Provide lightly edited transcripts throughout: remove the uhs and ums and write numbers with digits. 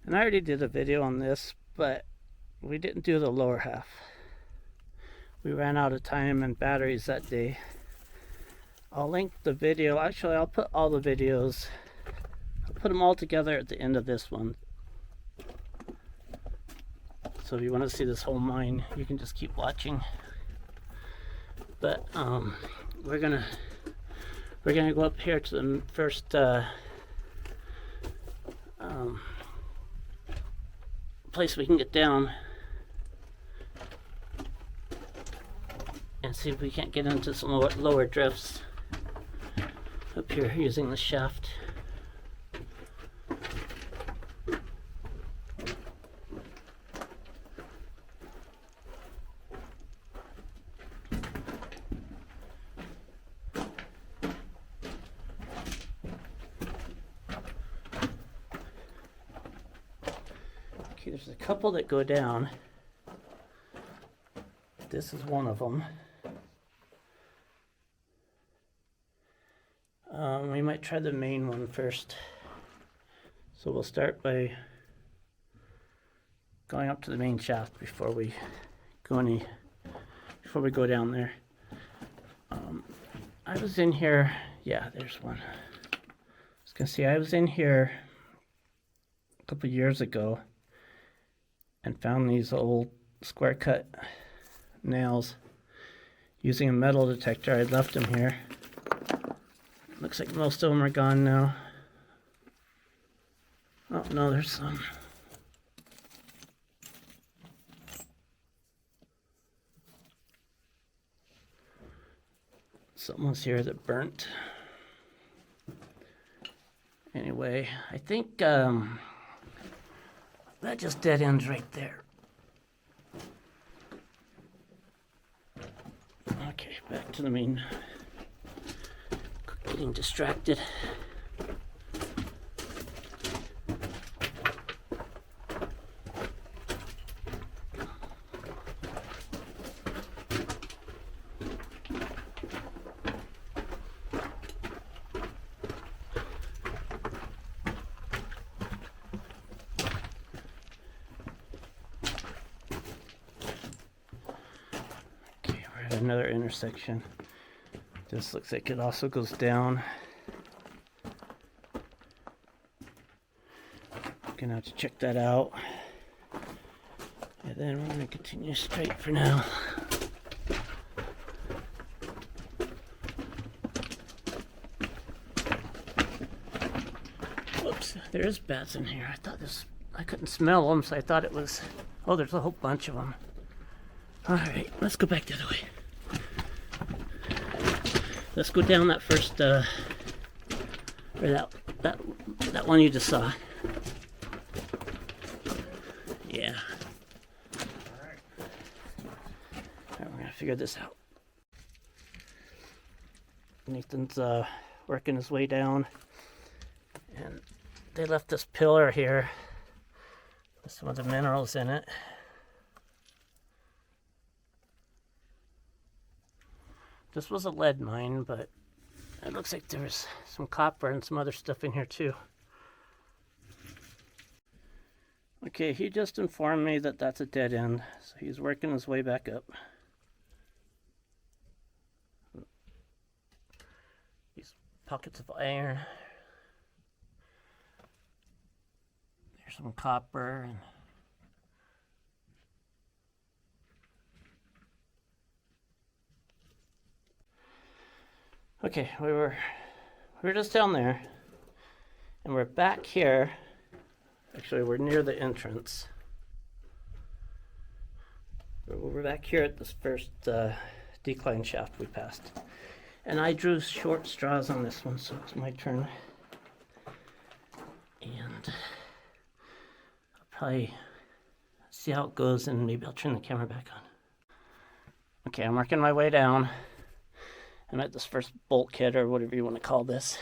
And I already did a video on this, but we didn't do the lower half. We ran out of time and batteries that day. I'll link the video. Actually, I'll put all the videos. I'll put them all together at the end of this one. So if you want to see this whole mine, you can just keep watching. But we're gonna go up here to the first place we can get down and see if we can't get into some lower drifts up here using the shaft. Okay, there's a couple that go down. This is one of them. We might try the main one first. So we'll start by going up to the main shaft before we go down there. I was in here, yeah, there's one. I was gonna say, I was in here a couple years ago and found these old square cut nails using a metal detector. I'd left them here. Looks like most of them are gone now. Oh no, there's some. Something was here that burnt. Anyway, I think that just dead ends right there. Okay, back to the main. Getting distracted. Okay, we're at another intersection. This looks like it also goes down. Gonna have to check that out. And then we're gonna continue straight for now. Whoops, there is bats in here. I couldn't smell them, so I thought it was, oh, there's a whole bunch of them. All right, let's go back the other way. Let's go down that first, or that one you just saw. Yeah. All right, we're gonna figure this out. Nathan's working his way down, and they left this pillar here with some of the minerals in it. This was a lead mine, but it looks like there's some copper and some other stuff in here too. Okay, he just informed me that that's a dead end, so he's working his way back up. These pockets of iron. There's some copper and okay, we were just down there, and we're back here. Actually, we're near the entrance. We're back here at this first decline shaft we passed. And I drew short straws on this one, so it's my turn. And I'll probably see how it goes, and maybe I'll turn the camera back on. Okay, I'm working my way down. I'm at this first bulkhead, or whatever you want to call this.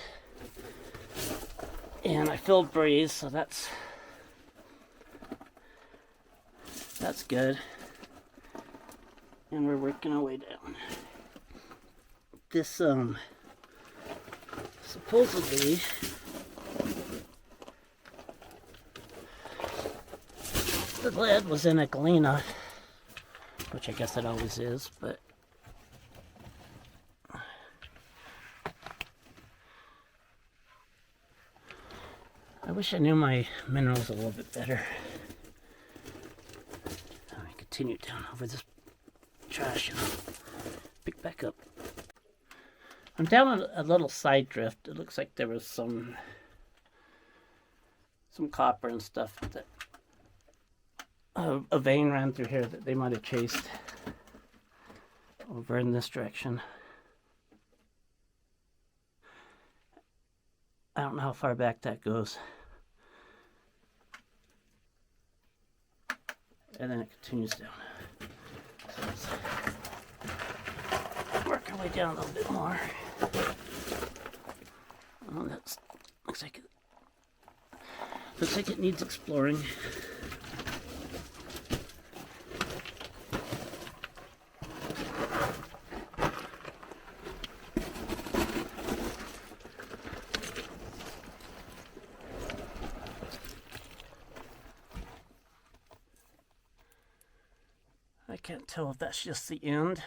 And I feel breeze, so that's good. And we're working our way down. This supposedly the lead was in a galena, which I guess it always is, but I wish I knew my minerals a little bit better. I continue down over this trash and pick back up. I'm down on a little side drift. It looks like there was some copper and stuff that a vein ran through here that they might have chased over in this direction. I don't know how far back that goes. And then it continues down. So let's work our way down a little bit more. Oh, that looks like it needs exploring. I can't tell if that's just the end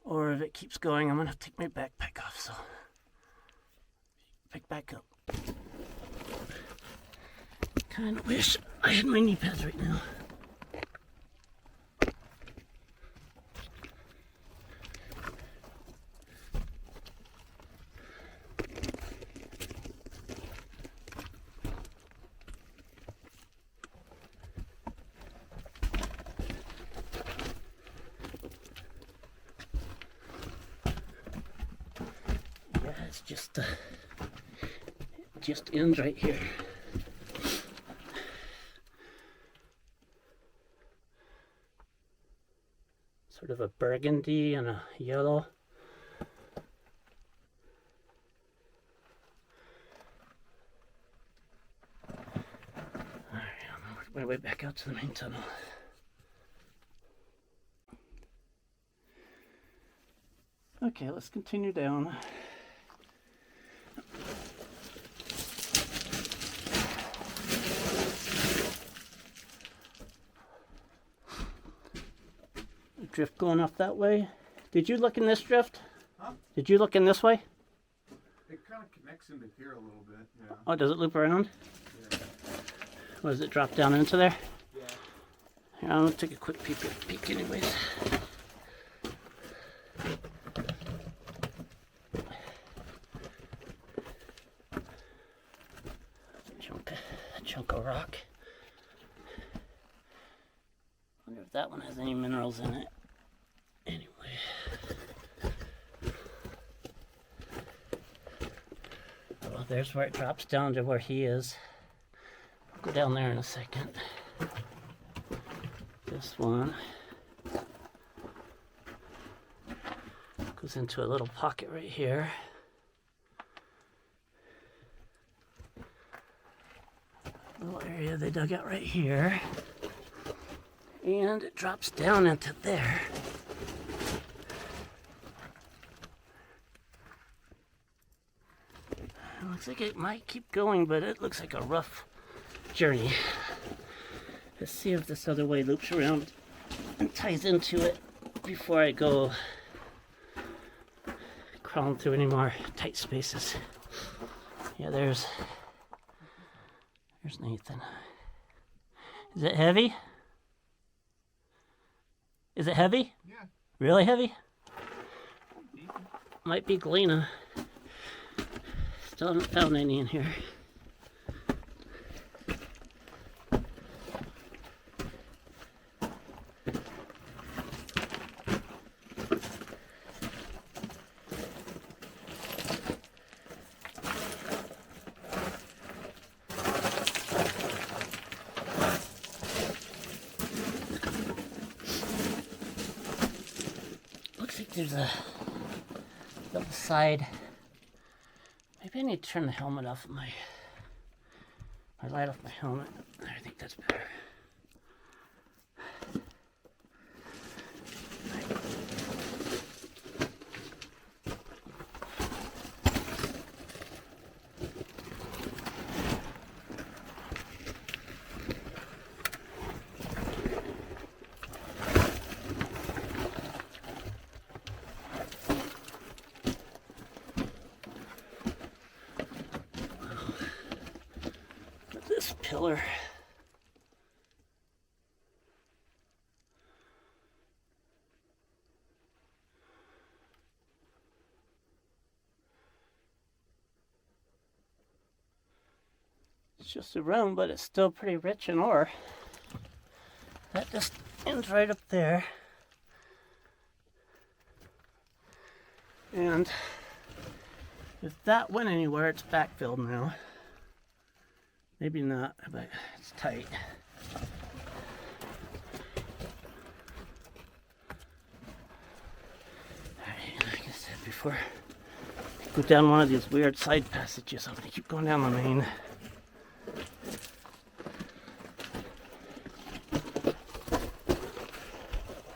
or if it keeps going. I'm gonna have to take my backpack off, so pick back up. Kinda wish I had my knee pads right now. It's just ends right here. Sort of a burgundy and a yellow. Alright, I'm gonna work my way back out to the main tunnel. Okay, let's continue down. Drift going off that way. Did you look in this drift? Huh? Did you look in this way? It kind of connects into here a little bit, yeah. Oh, does it loop around? Yeah. Or does it drop down into there? Yeah. Here, I'm gonna take a quick peek anyways. A chunk of rock. Wonder if that one has any minerals in it. Anyway. Well, there's where it drops down to where he is. I'll go down there in a second. This one goes into a little pocket right here. Little area they dug out right here. And it drops down into there. It looks like it might keep going, but it looks like a rough journey. Let's see if this other way loops around and ties into it before I go crawling through any more tight spaces. Yeah, there's Nathan. Is it heavy? Is it heavy? Yeah. Really heavy? Might be galena. Still haven't found any in here. There's a little side. Maybe I need to turn the helmet off of my light off my helmet. I think that's better. pillar. It's just a room, but it's still pretty rich in ore. That just ends right up there. And if that went anywhere, it's backfilled now. Maybe not, but it's tight. Alright, like I said before, go down one of these weird side passages. I'm gonna keep going down the main.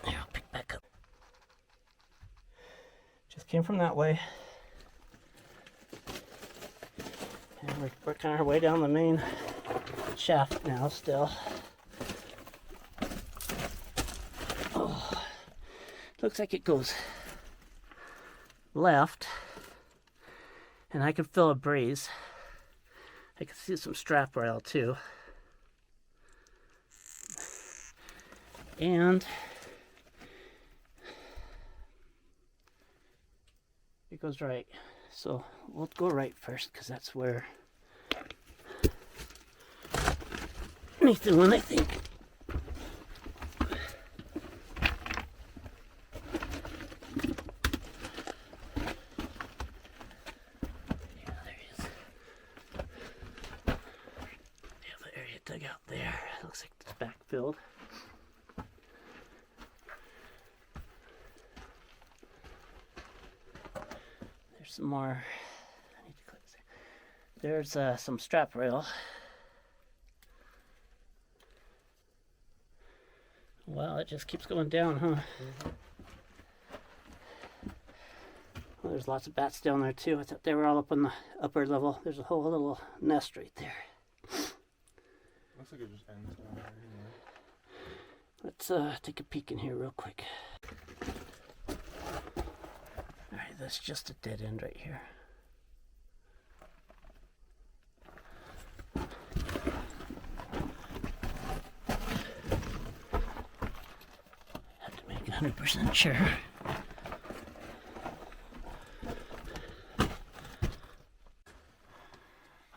Here, I'll pick back up. Just came from that way. And we're working our way down the main shaft now still. Oh, looks like it goes left, and I can feel a breeze. I can see some strap rail too. And it goes right. So we'll go right first because that's where Nathan went, I think. Yeah, there he is. They have an area dug out there. Looks like it's backfilled. There's some more. I need to click there. There's some strap rail. Wow, it just keeps going down, huh? Well, there's lots of bats down there too. I thought they were all up on the upper level. There's a whole little nest right there. Looks like it just ends down there anyway. Let's take a peek in here real quick. Alright, that's just a dead end right here. Have to make 100% sure.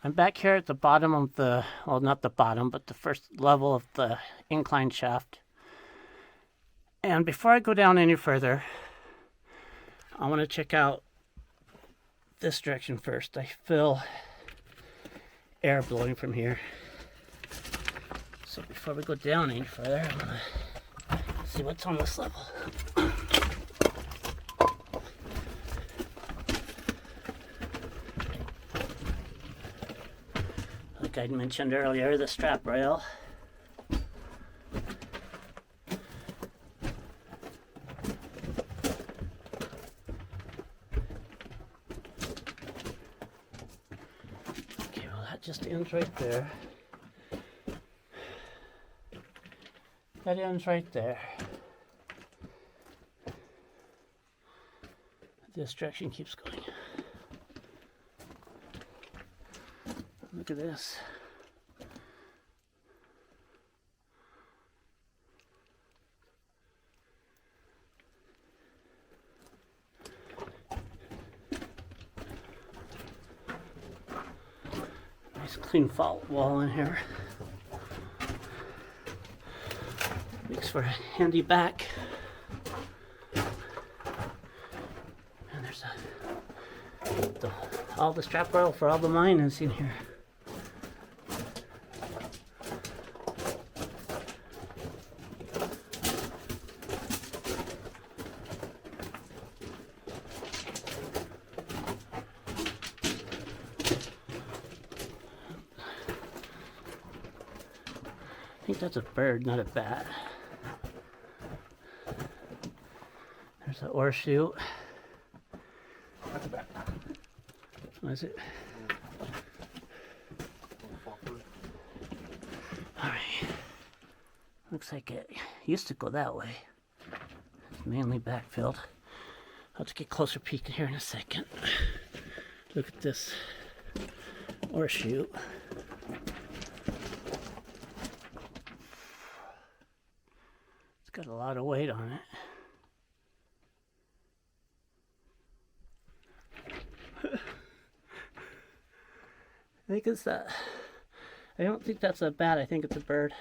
I'm back here at the bottom of the, well, not the bottom, but the first level of the incline shaft. And before I go down any further, I want to check out this direction first. I feel air blowing from here. So before we go down any further, I'm going to see what's on this level. Like I mentioned earlier, the strap rail. Okay, well that just ends right there. That ends right there. This direction keeps going. Look at this. Nice clean fault wall in here. Makes for a handy back. And there's all the strap rail for all the mine is in here. I think that's a bird, not a bat. There's an ore chute. That's a bat. What is it? Alright. Looks like it used to go that way. It's mainly backfilled. I'll just get a closer peek here in a second. Look at this ore chute. lot of weight on it. I think it's that. I don't think that's a bat. I think it's a bird.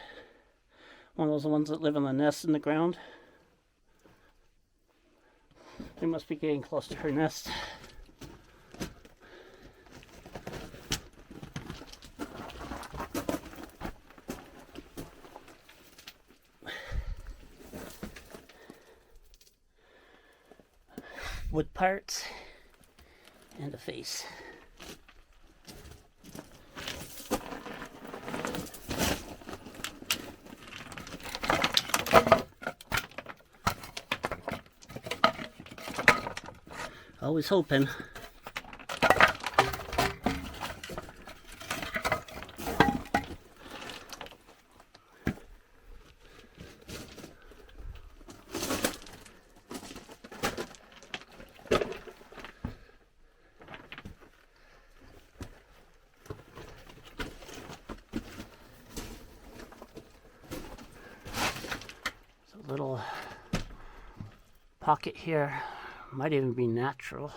One of those ones that live in the nest in the ground. They must be getting close to her nest. Wood parts and a face. Always hoping. There's a little pocket here. Might even be natural.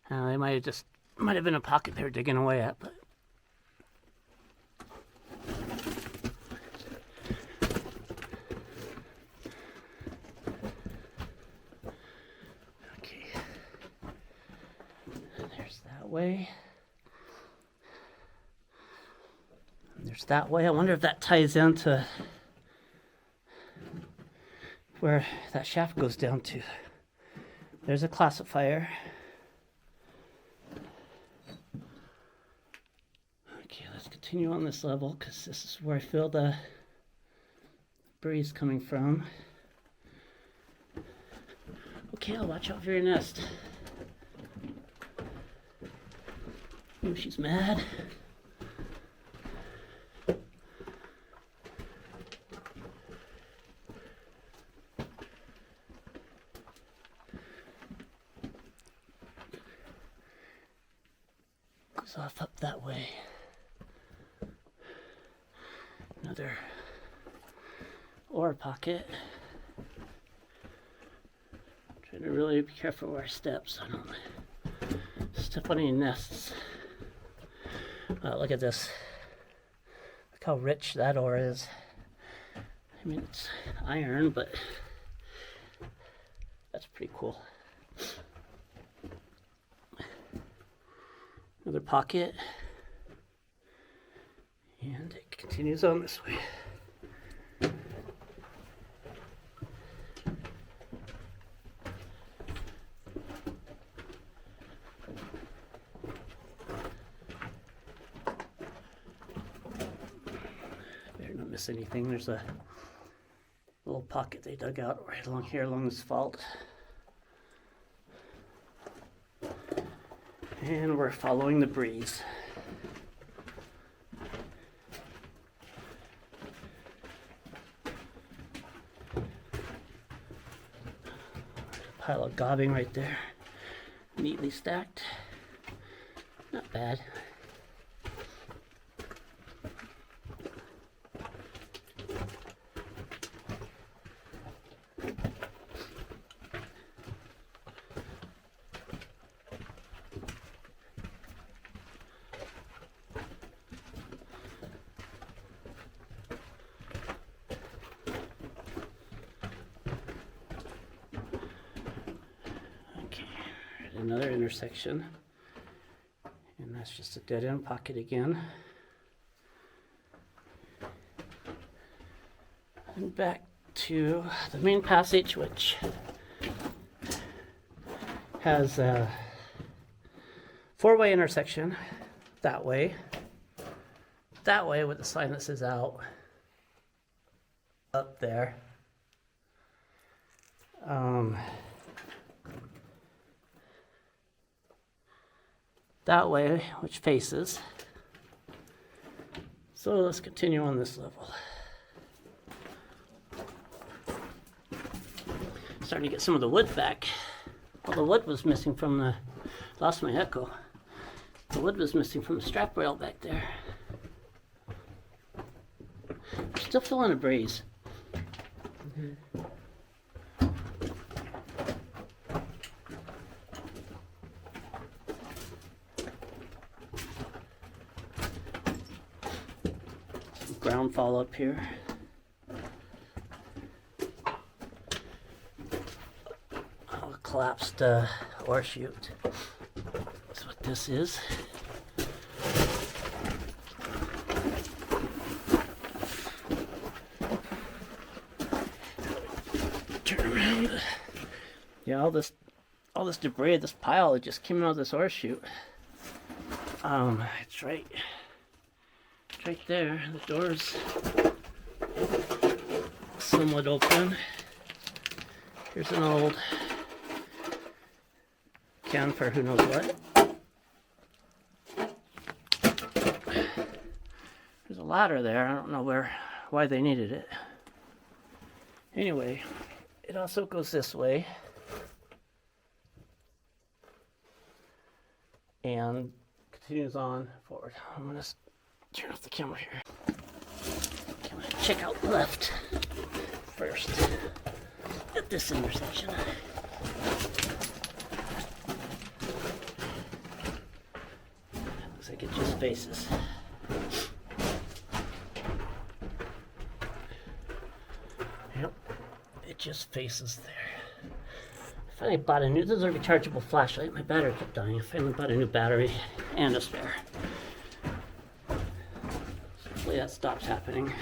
They might have been a pocket they were digging away at, but okay. There's that way. And there's that way. I wonder if that ties into where that shaft goes down to. There's a classifier. Okay, let's continue on this level because this is where I feel the breeze coming from. Okay, I'll watch out for your nest. Oh, she's mad. Off up that way. Another ore pocket. Trying to really be careful where I step so I don't step on any nests. Look at this. Look how rich that ore is. I mean, it's iron, but that's pretty cool. Another pocket, and it continues on this way. Better not miss anything. There's a little pocket they dug out right along here along this fault. And we're following the breeze. Pile of gobbing right there, neatly stacked. Not bad. Another intersection, and that's just a dead end pocket again. And back to the main passage, which has a four-way intersection that way with the sign that says out up there. That way, which faces. So let's continue on this level. Starting to get some of the wood back. Well, the wood was missing from the, lost my echo. The wood was missing from the strap rail back there. Still feeling a breeze. ground fall up here. Oh, collapsed ore chute. That's what this is. Turn around. Yeah, all this debris, this pile, it just came out of this ore chute. It's right there. The door's somewhat open. Here's an old can for who knows what. There's a ladder there. I don't know why they needed it. Anyway, it also goes this way. And continues on forward. I'm gonna turn off the camera here. Okay, I'm gonna check out left first at this intersection. Looks like it just faces. Yep, it just faces there. I finally bought a new, this is a rechargeable flashlight. My battery kept dying. I finally bought a new battery and a spare. So hopefully that stops happening.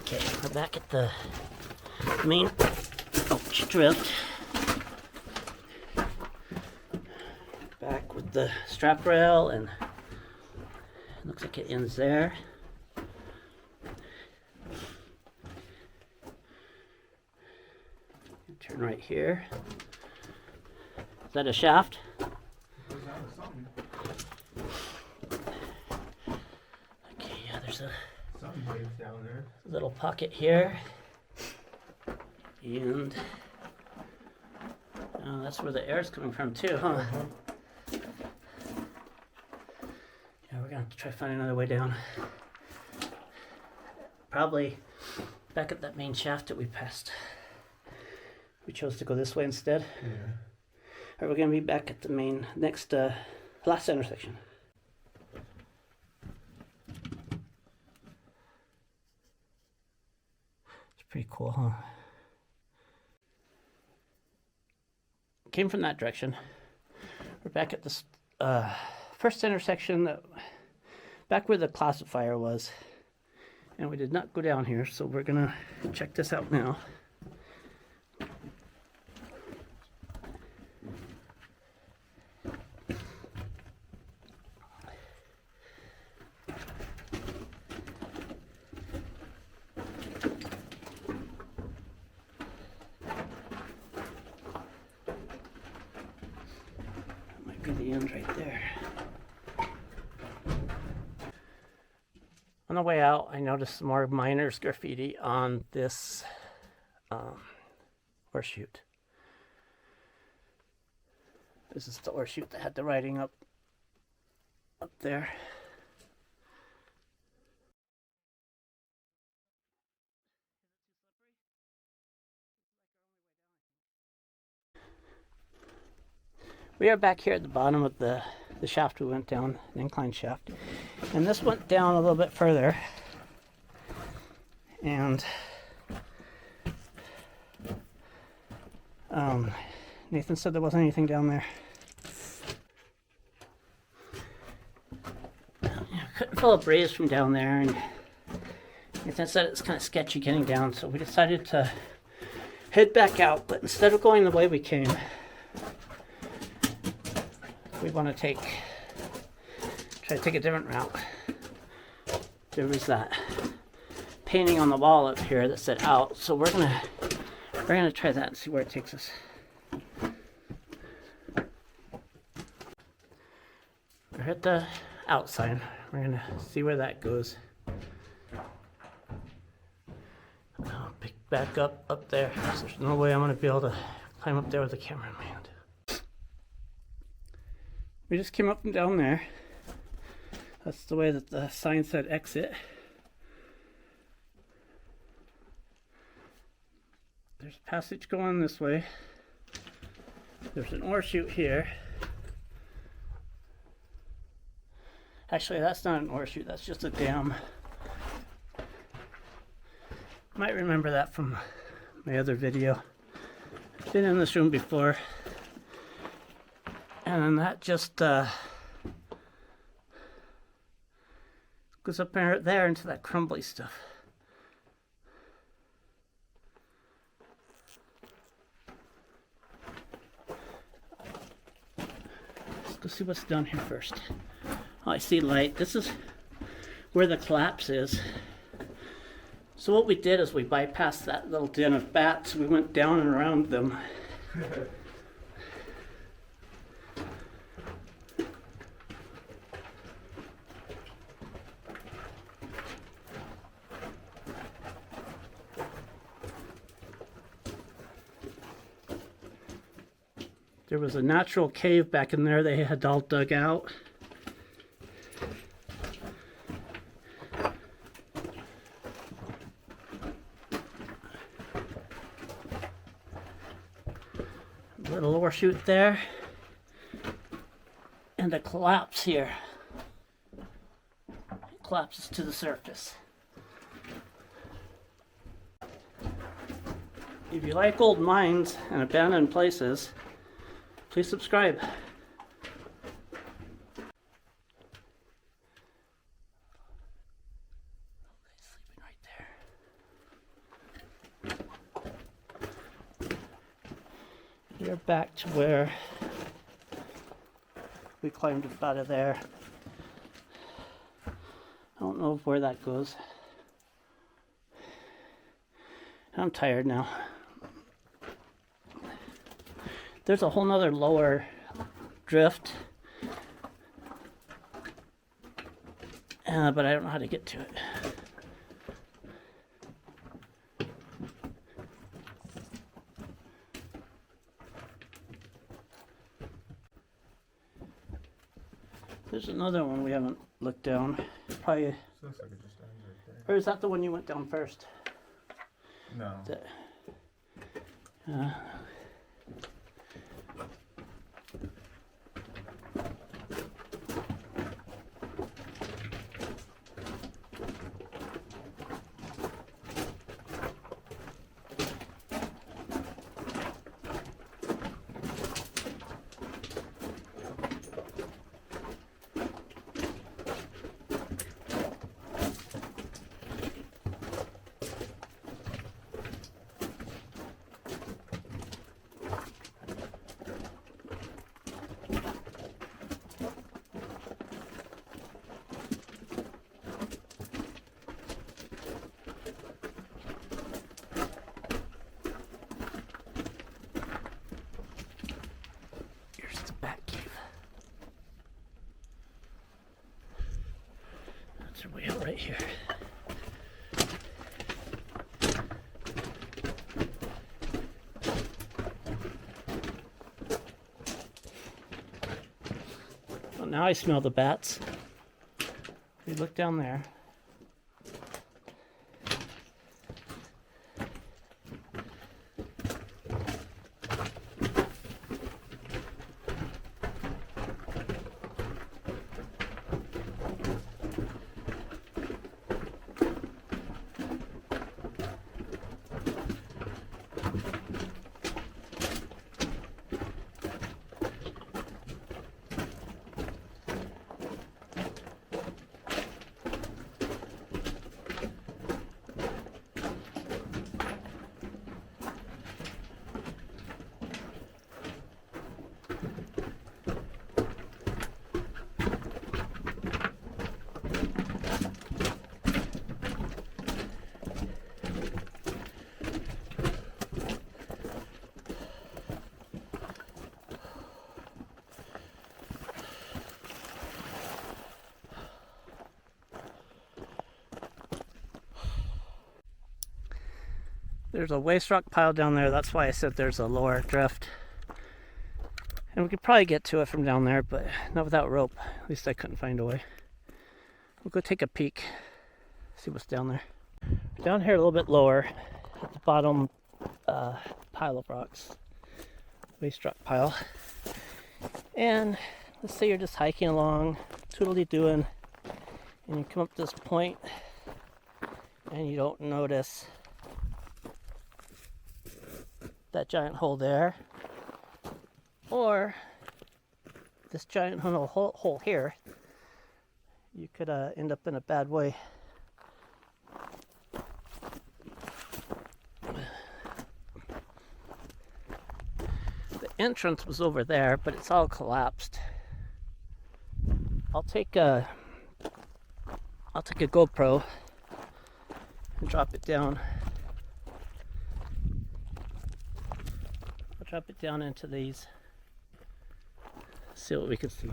Okay, we're back at the main drift. Back with the strap rail, and it looks like it ends there. Turn right here. Is that a shaft? Okay, yeah, there's a down there. little pocket here. And oh, that's where the air is coming from too, huh? Yeah, we're gonna have to try to find another way down. Probably back at that main shaft that we passed. We chose to go this way instead. Yeah. Alright, we're gonna be back at the main next last intersection. It's pretty cool, huh? Came from that direction. We're back at this first intersection, back where the classifier was. And we did not go down here, so we're gonna check this out now. Might be the end right there. On the way out, I noticed some more miners' graffiti on this ore chute. This is the ore chute that had the writing up there. We are back here at the bottom of the shaft we went down, the incline shaft. And this went down a little bit further. And Nathan said there wasn't anything down there. Couldn't feel a breeze from down there, and Nathan said it's kind of sketchy getting down, so we decided to head back out. But instead of going the way we came, we want to try to take a different route. There was that painting on the wall up here that said out, so we're gonna try that and see where it takes us. We're at the outside. We're gonna see where that goes. I'll pick back up there. So there's no way I'm gonna be able to climb up there with the camera in my hand. We just came up from down there. That's the way that the sign said exit. There's a passage going this way. There's an ore chute here. Actually, that's not an ore chute, that's just a dam. Might remember that from my other video. Been in this room before. And then that just goes up there into that crumbly stuff. Let's go see what's down here first. Oh, I see light. This is where the collapse is. So what we did is we bypassed that little den of bats. We went down and around them. There was a natural cave back in there they had all dug out. Little ore chute there. And a collapse here. It collapses to the surface. If you like old mines and abandoned places, please subscribe. Sleeping right there. We're back to where we climbed up out of there. I don't know where that goes. I'm tired now. There's a whole nother lower drift, but I don't know how to get to it. There's another one we haven't looked down. Probably. Looks like it just ends right there. Or is that the one you went down first? No. That's our way out right here. Well, now I smell the bats. We look down there. There's a waste rock pile down there. That's why I said there's a lower drift. And we could probably get to it from down there, but not without rope. At least I couldn't find a way. We'll go take a peek, see what's down there. Down here a little bit lower, at the bottom pile of rocks. Waste rock pile. And let's say you're just hiking along, totally doing, and you come up to this point and you don't notice that giant hole there, or this giant hole here, you could end up in a bad way. The entrance was over there, but it's all collapsed. I'll take a GoPro and drop it down. I'll drop it down into these. See what we can see.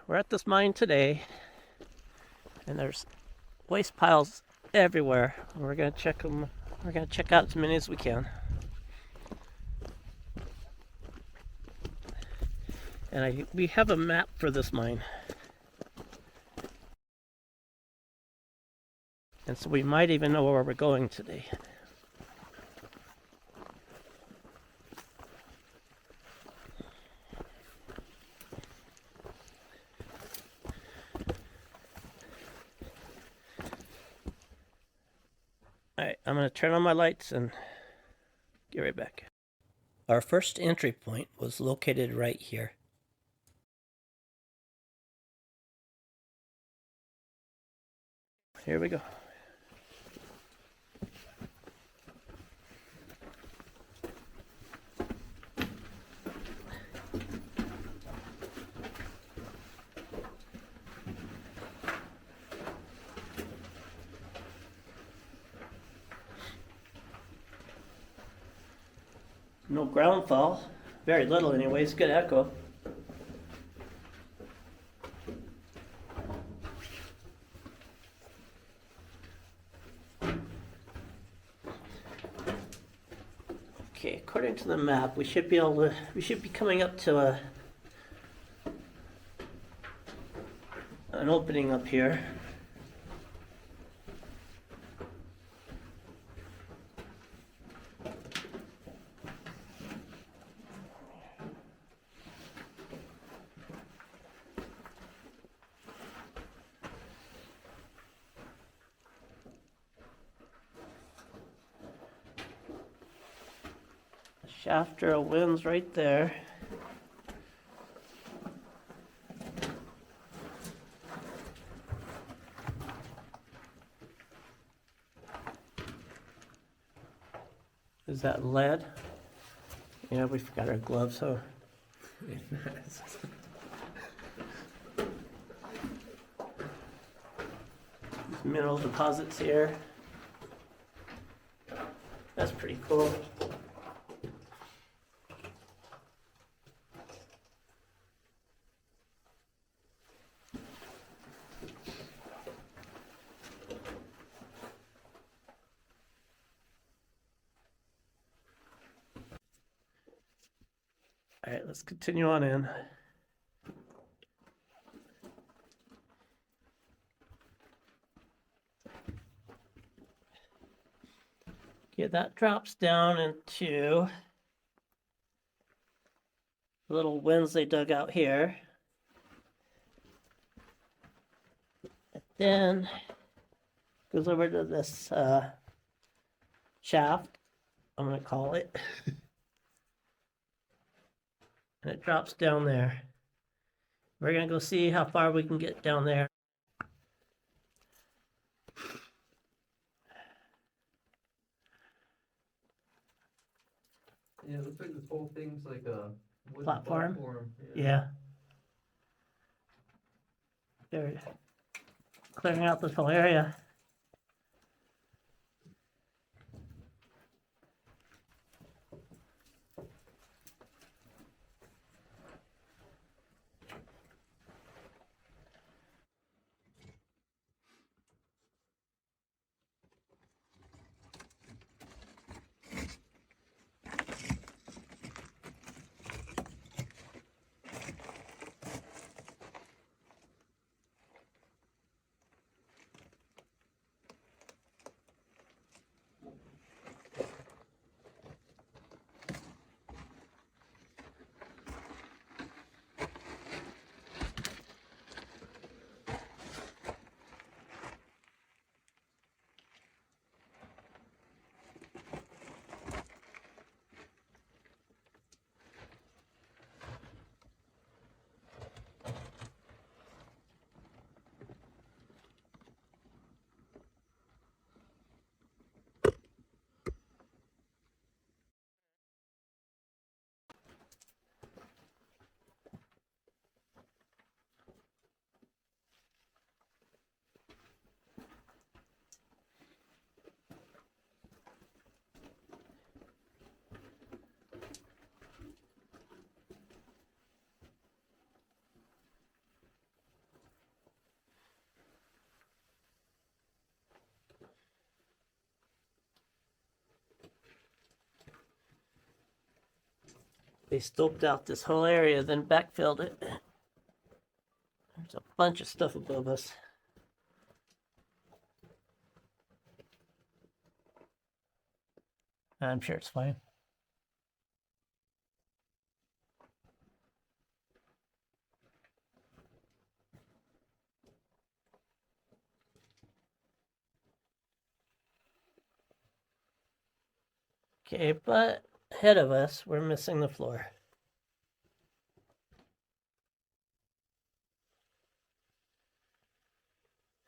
We're at this mine today, and there's waste piles everywhere. We're gonna check them. We're gonna check out as many as we can. And we have a map for this mine, and so we might even know where we're going today. Alright, I'm going to turn on my lights and get right back. Our first entry point was located right here. Here we go. No ground fall, very little anyways, good echo. Okay, according to the map, we should be coming up to an opening up here. Shaft arrow wins right there. Is that lead? Yeah, we forgot our gloves, so Mineral deposits here. That's pretty cool. All right, let's continue on in. Okay, that drops down into the little wins they dug out here. And then goes over to this shaft, I'm gonna call it. And it drops down there. We're gonna go see how far we can get down there. Yeah, it looks like this whole thing's like a wooden Platform? Yeah. Yeah. They're clearing out this whole area. They stoped out this whole area, then backfilled it. There's a bunch of stuff above us. I'm sure it's fine. Okay, but ahead of us, we're missing the floor.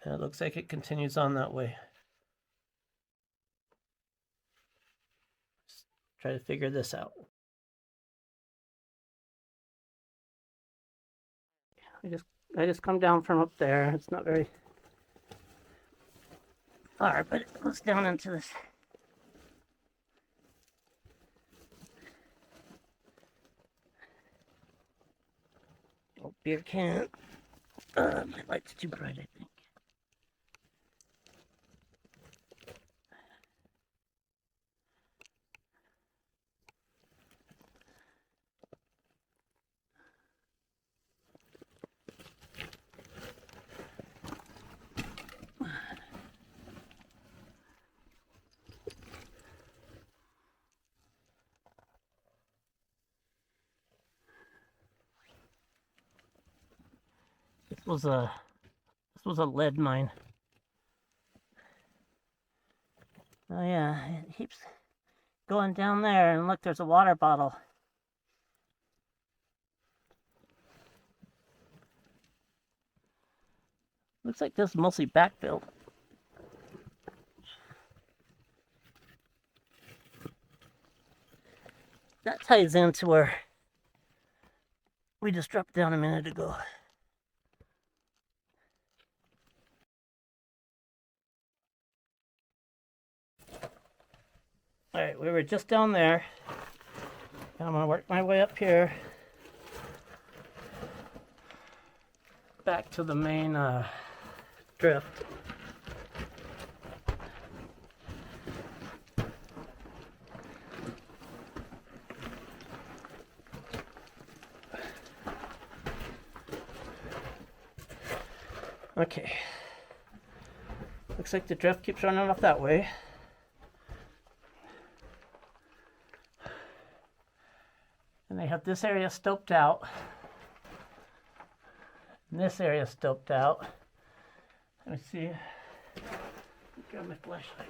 And it looks like it continues on that way. Let's try to figure this out. I just come down from up there. It's not very far, but it goes down into this old beer can. My light's too bright, I think. This was a lead mine. Oh yeah, it keeps going down there, and look, there's a water bottle. Looks like this is mostly backfilled. That ties into where we just dropped down a minute ago. All right, we were just down there. And I'm gonna work my way up here. Back to the main drift. Okay. Looks like the drift keeps running off that way. And they have this area stoped out. And this area stoped out. Let me see. Grab my flashlight.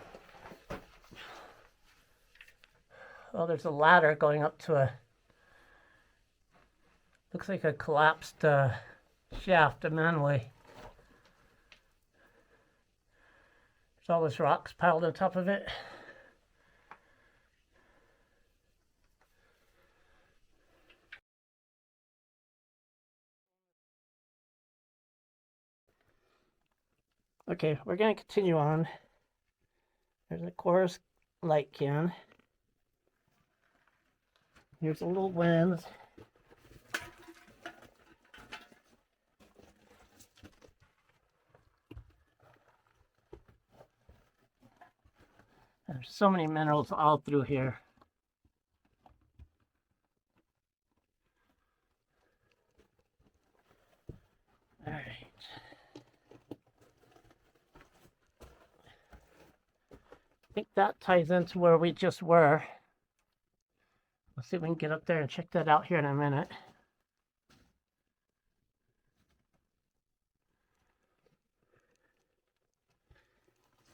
Oh, there's a ladder going up to a, looks like a collapsed shaft, a manway. There's all these rocks piled on top of it. Okay, we're going to continue on. There's a Coors light can. Here's a little lens. There's so many minerals all through here. All right. I think that ties into where we just were. Let's see if we can get up there and check that out here in a minute.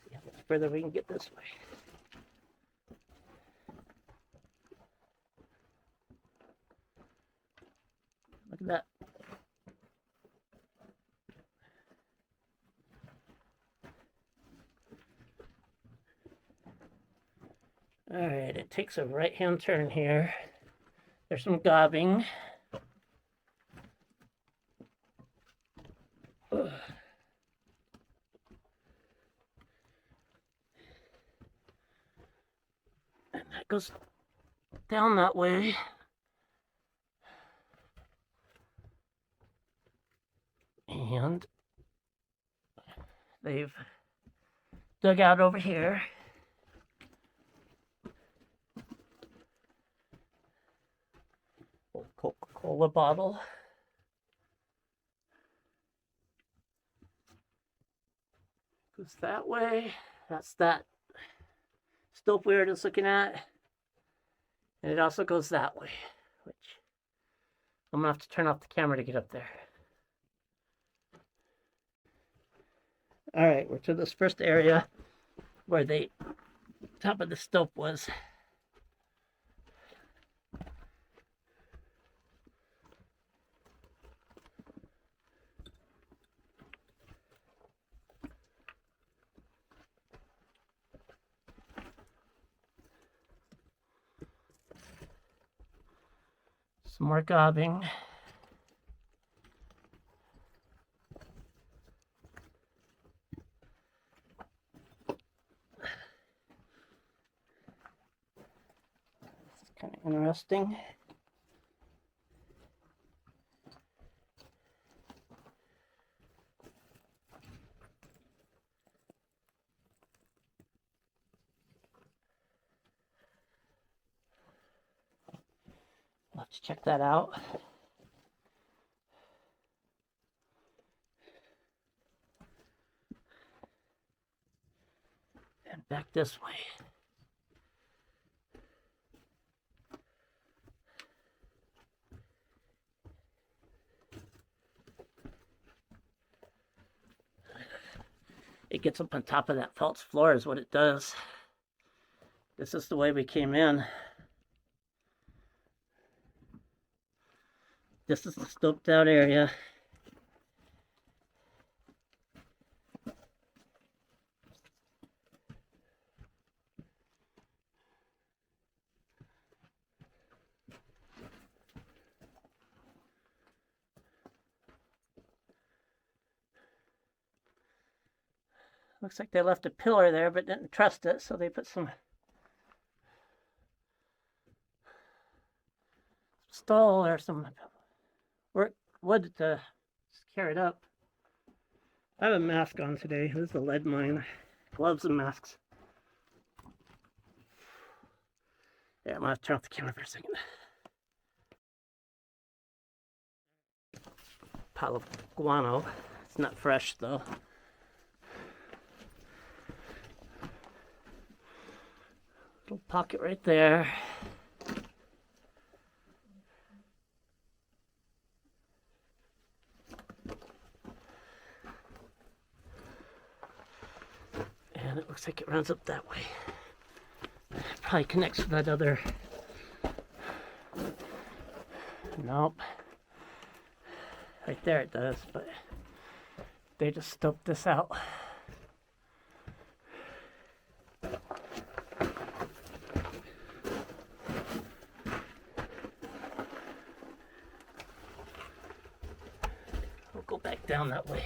See how much further we can get this way. Look at that. All right, it takes a right-hand turn here. There's some gobbing. Ugh. And that goes down that way. And they've dug out over here. Old Coca-Cola bottle. Goes that way. That's that stope we were just looking at. And it also goes that way, which I'm gonna have to turn off the camera to get up there. All right, we're to this first area where the top of the stope was. Some more gobbing. It's kind of interesting. Let's check that out. And back this way. It gets up on top of that false floor is what it does. This is the way we came in. This is the stoped out area. Looks like they left a pillar there but didn't trust it, so they put some stall or some wood to carry it up. I have a mask on today. This is a lead mine. Gloves and masks. Yeah, I'm gonna turn off the camera for a second. Pile of guano. It's not fresh though. Little pocket right there. And it looks like it runs up that way. Probably connects with that other. Nope. Right there it does, but they just stoked this out. We'll go back down that way.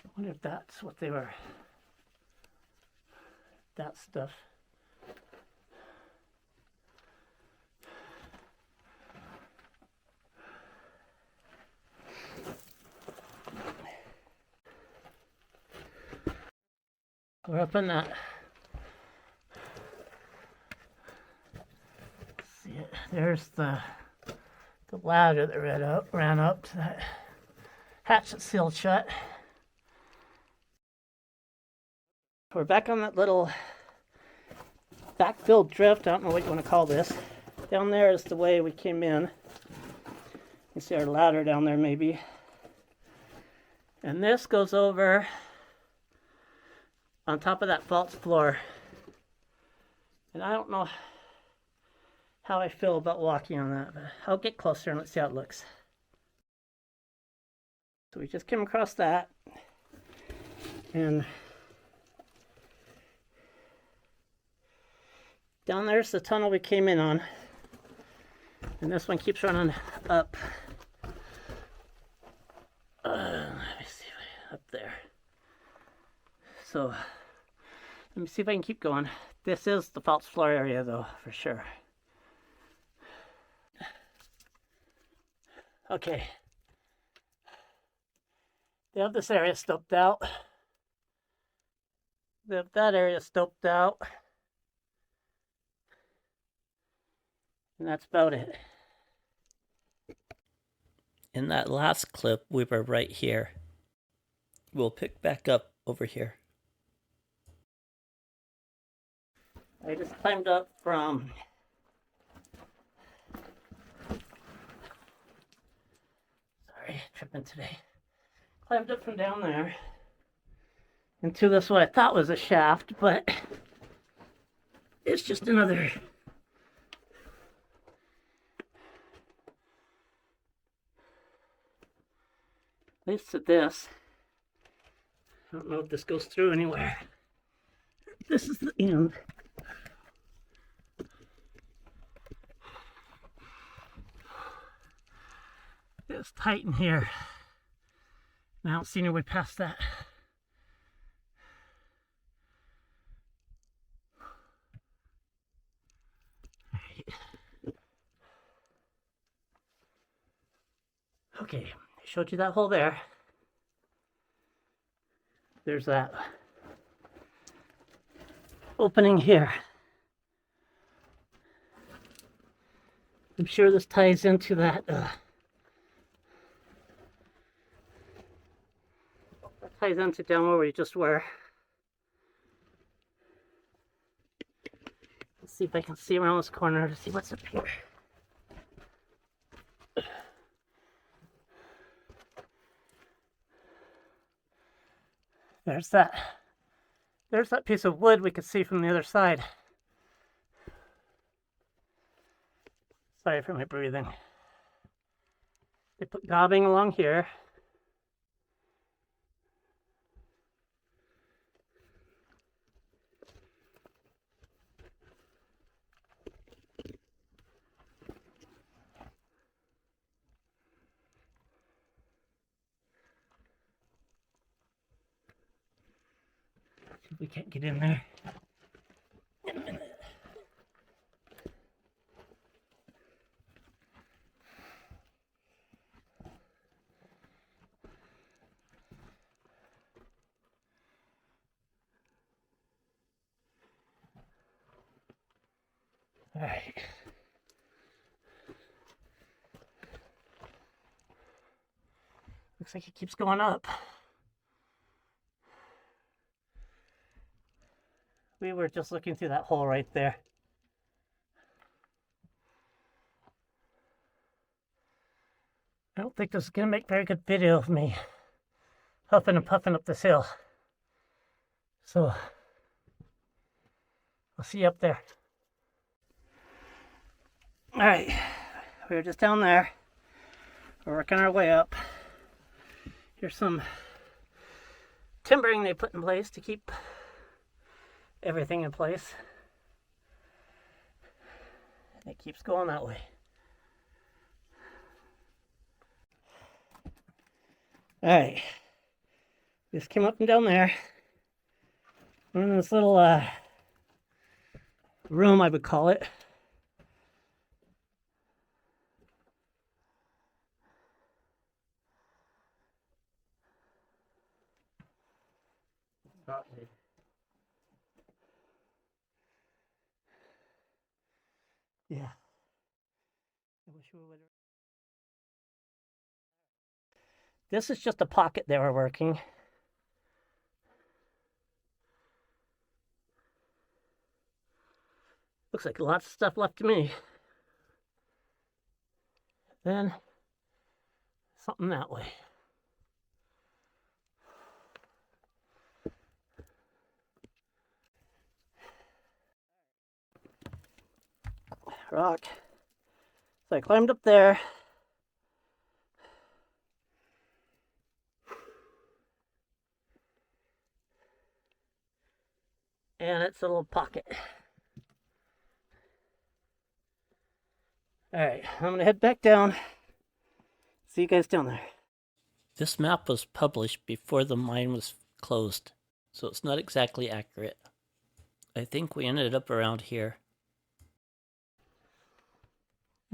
I wonder if that's what they were. That stuff. We're up in that. See it? There's the ladder that ran up to that hatch that's sealed shut. We're back on that little backfill drift. I don't know what you want to call this. Down there is the way we came in. You see our ladder down there maybe. And this goes over on top of that false floor. And I don't know how I feel about walking on that, but I'll get closer and let's see how it looks. So we just came across that. And down there's the tunnel we came in on. And this one keeps running up. Let me see, up there. So, let me see if I can keep going. This is the false floor area though, for sure. Okay. They have this area stoped out. They have that area stoped out. And that's about it. In that last clip, we were right here. We'll pick back up over here. I just climbed up from tripping today. Climbed up from down there into this what I thought was a shaft, but it's just another at least at this. I don't know if this goes through anywhere. This is the end. It's tight in here. I don't see any way past that. Okay, I showed you that hole there. There's that opening here. I'm sure this ties into that ties into down where we just were. Let's see if I can see around this corner to see what's up here. There's that piece of wood we could see from the other side. Sorry for my breathing. They put gobbing along here. we can't get in there in a minute. All right. Looks like it keeps going up. We were just looking through that hole right there. I don't think this is going to make very good video of me huffing and puffing up this hill. So, I'll see you up there. All right, we were just down there. We're working our way up. Here's some timbering they put in place to keep everything in place. And it keeps going that way. All right, just came up and down there. We're in this little room, I would call it. Yeah. I wish we would. This is just a pocket they were working. Looks like lots of stuff left to me. Then something that way. Rock. So I climbed up there. And it's a little pocket. All right, I'm gonna head back down. See you guys down there. This map was published before the mine was closed, so it's not exactly accurate. I think we ended up around here.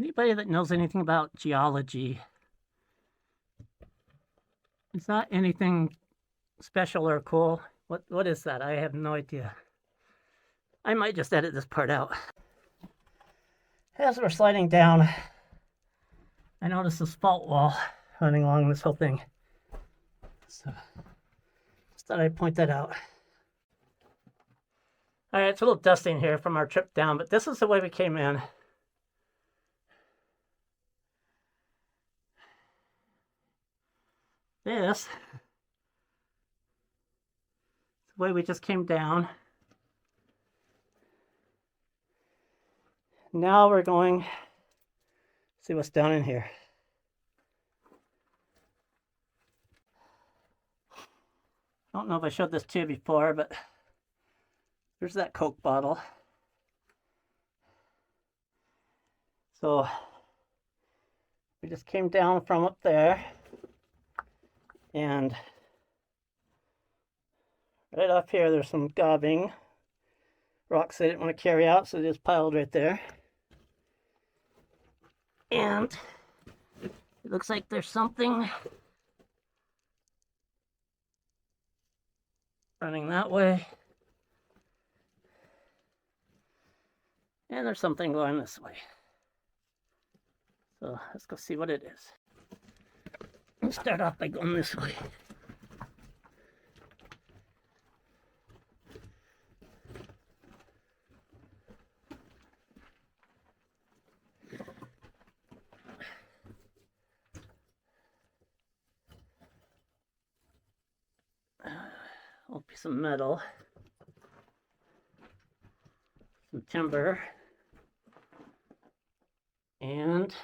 Anybody that knows anything about geology, it's not anything special or cool. What is that? I have no idea. I might just edit this part out. As we're sliding down, I noticed this fault wall running along this whole thing. So, just thought I'd point that out. All right, it's a little dusty in here from our trip down, but this is the way we came in. This is the way we just came down. Now we're going to see what's down in here. I don't know if I showed this to you before, but there's that Coke bottle. So we just came down from up there, and right up here there's some gobbing rocks they didn't want to carry out, so they just piled right there. And it looks like there's something running that way. And there's something going this way. So let's go see what it is. We'll start off by going this way. Old piece of metal, some timber, and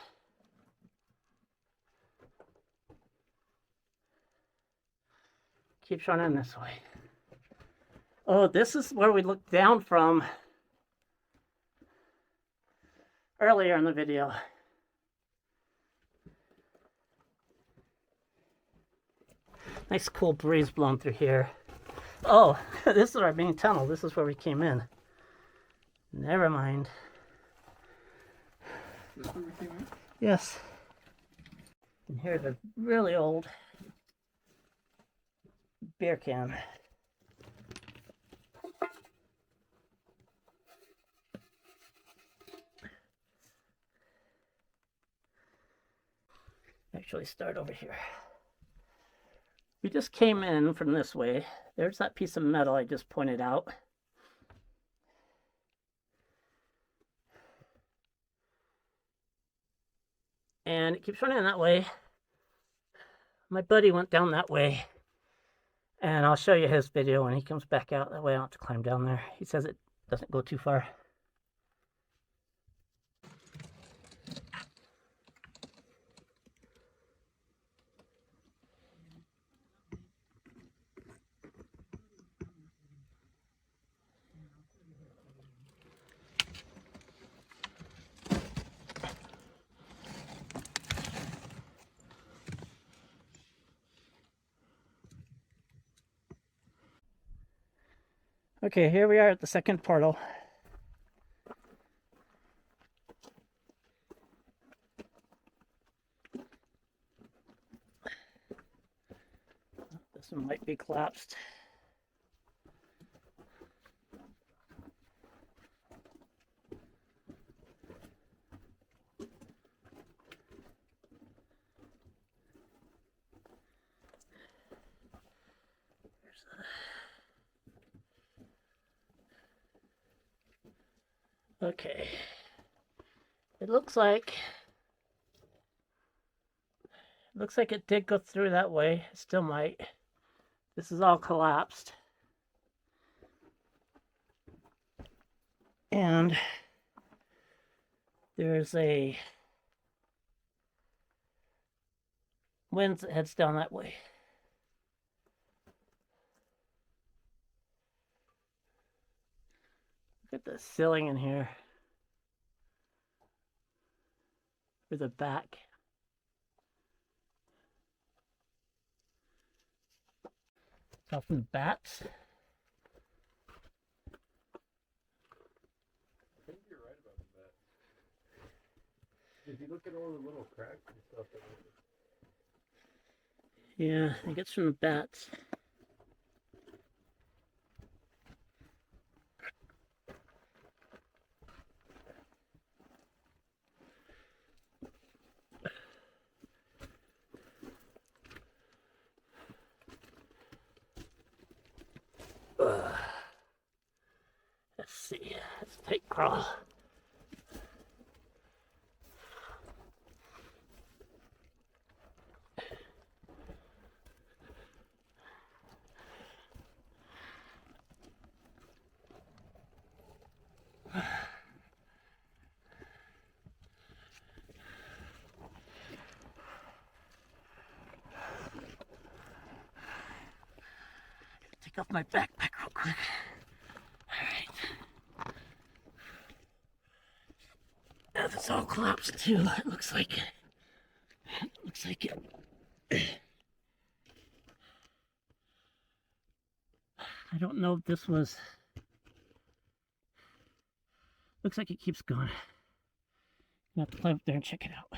keeps running this way. Oh, this is where we looked down from earlier in the video. Nice cool breeze blowing through here. Oh, this is our main tunnel. This is where we came in. Never mind. This where we came in? Yes. And here's a really old beer can. Actually, start over here. We just came in from this way. There's that piece of metal I just pointed out. And it keeps running that way. My buddy went down that way. And I'll show you his video when he comes back out. That way I don't have to climb down there. He says it doesn't go too far. Okay, here we are at the second portal. This one might be collapsed. Okay. It looks like it did go through that way. It still might. This is all collapsed. And there's a winds that heads down that way. Look at the ceiling in here. Or the back. It's all from the bats. I think you're right about that. If you look at all the little cracks and stuff that Yeah, I think it's from the bats. Let's see. Let's take crawl. Take off my backpack real quick. Alright. Now this all collapsed too. It looks like it. Looks like it. I don't know if this was. Looks like it keeps going. I have to climb up there and check it out.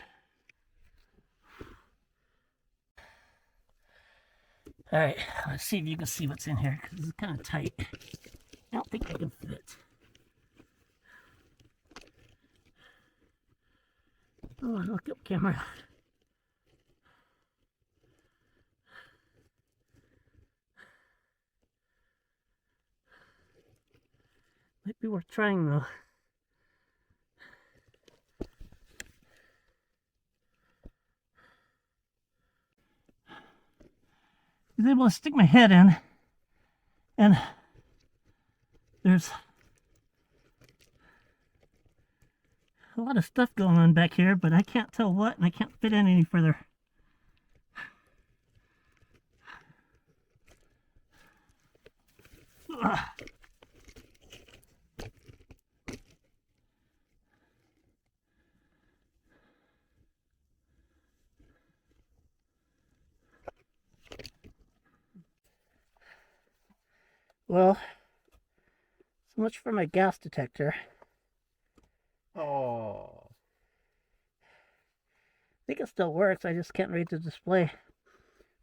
Alright, let's see if you can see what's in here, because this is kind of tight. I don't think I can fit. Oh, look up, camera. Might be worth trying, though. I was able to stick my head in, and there's a lot of stuff going on back here, but I can't tell what, and I can't fit in any further. Ugh. Well, so much for my gas detector. Oh. I think it still works. I just can't read the display.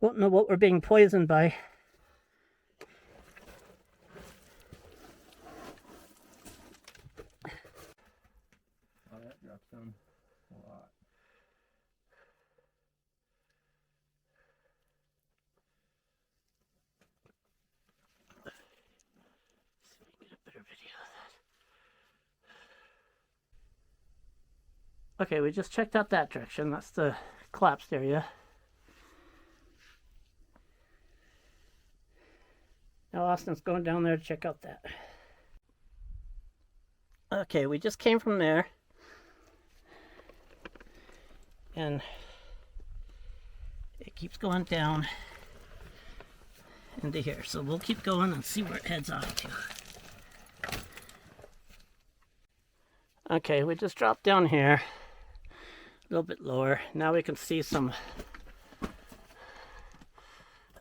Won't know what we're being poisoned by. Oh, that drops down a lot. Get a better video of that. Okay, we just checked out that direction. That's the collapsed area. Now Austin's going down there to check out that. Okay, we just came from there. And it keeps going down into here. So we'll keep going and see where it heads off to. Okay, we just dropped down here. A little bit lower. Now we can see some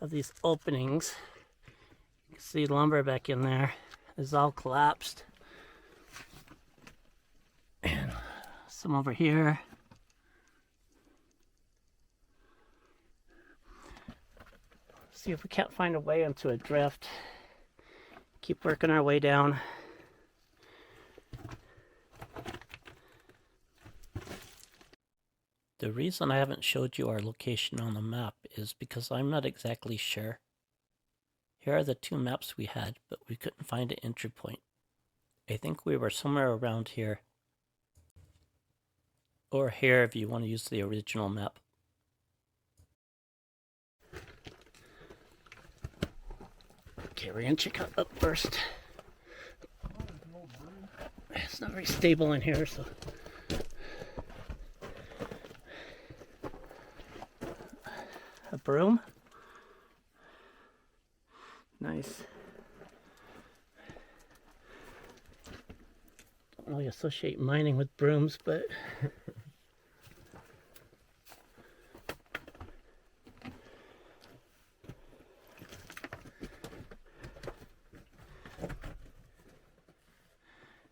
of these openings. You can see lumber back in there. It's all collapsed. And some over here. See if we can't find a way into a drift. Keep working our way down. The reason I haven't showed you our location on the map is because I'm not exactly sure. Here are the two maps we had, but we couldn't find an entry point. I think we were somewhere around here. Or here if you want to use the original map. Okay, we're gonna check out up first. It's not very stable in here, so. A broom. Nice. Don't really associate mining with brooms, but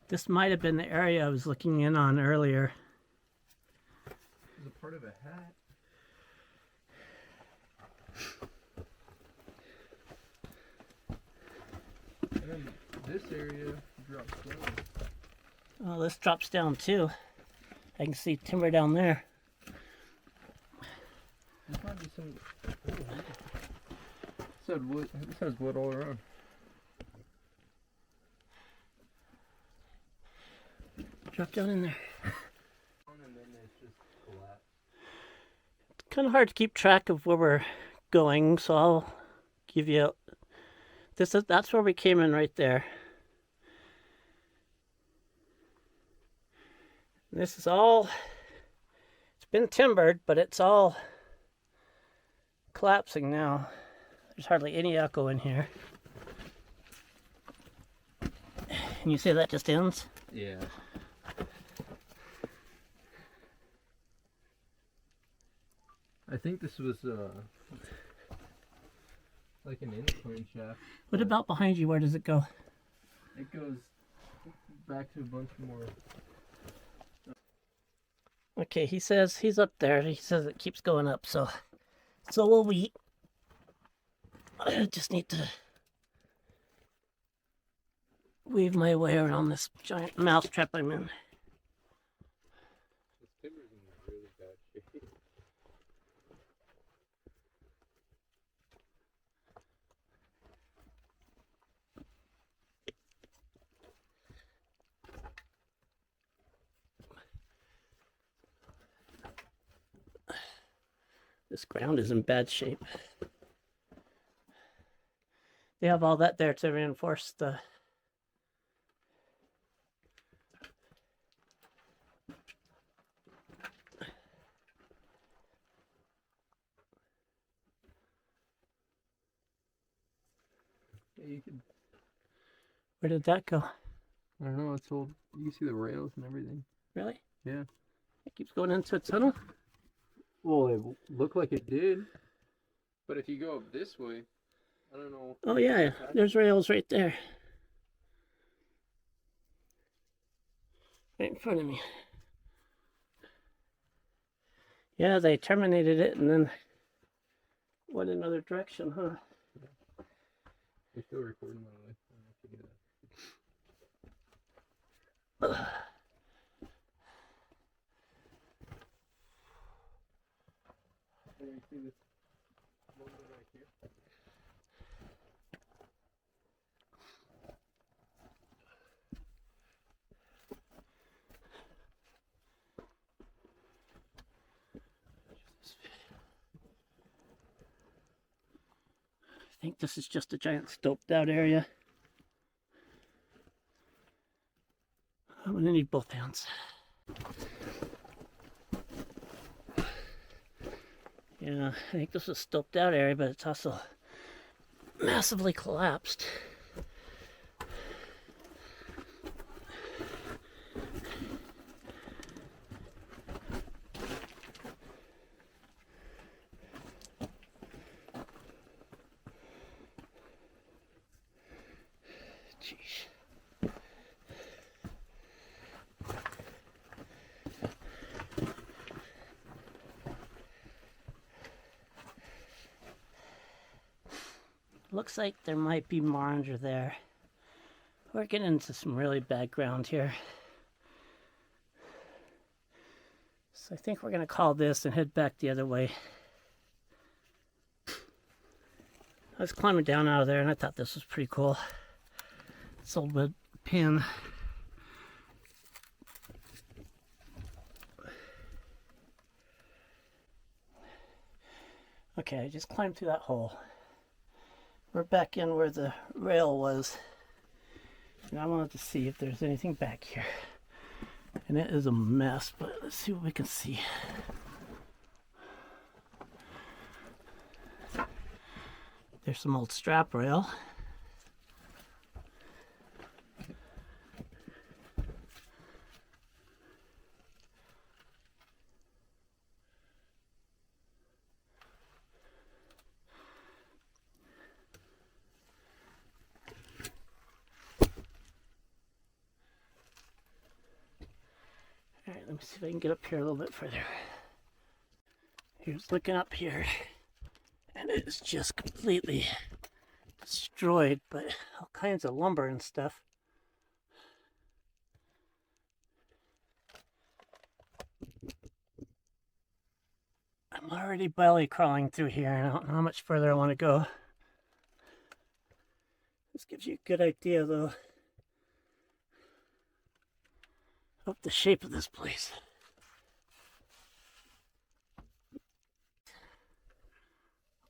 this might have been the area I was looking in on earlier. Is it part of a hat? And then this area drops down. Oh, this drops down too. I can see timber down there. There's might be some. This has wood all around. Drop down in there. And then it's just collapsed. Kind of hard to keep track of where we're going, so I'll give you. That's where we came in right there. This is all. It's been timbered, but it's all collapsing now. There's hardly any echo in here. And you say that just ends? Yeah. I think this was like an incline shaft. What about behind you? Where does it go? It goes back to a bunch more. Okay, he says he's up there. He says it keeps going up, so will we. I just need to weave my way around this giant mousetrap I'm in. This timber's in really bad shape. This ground is in bad shape. They have all that there to reinforce the. Yeah, you could. Where did that go? I don't know. It's old. You can see the rails and everything. Really? Yeah. It keeps going into a tunnel? Well, it looked like it did. But if you go up this way, I don't know. Oh yeah, there's rails right there. Right in front of me. Yeah, they terminated it and then went another direction, huh? You're still recording, by the way. I don't know if you get it. Can you see this one right here? I think this is just a giant stoped out area. I'm gonna need both hands. Yeah, I think this is a stoped out area, but it's also massively collapsed. Jeez. Looks like there might be more under there. We're getting into some really bad ground here. So I think we're gonna call this and head back the other way. I was climbing down out of there and I thought this was pretty cool. This old wood pin. Okay, I just climbed through that hole. We're back in where the rail was. And I wanted to see if there's anything back here. And it is a mess, but let's see what we can see. There's some old strap rail. Alright, let me see if I can get up here a little bit further. Here's looking up here. And it is just completely destroyed, but all kinds of lumber and stuff. I'm already belly crawling through here and I don't know how much further I want to go. This gives you a good idea though of the shape of this place.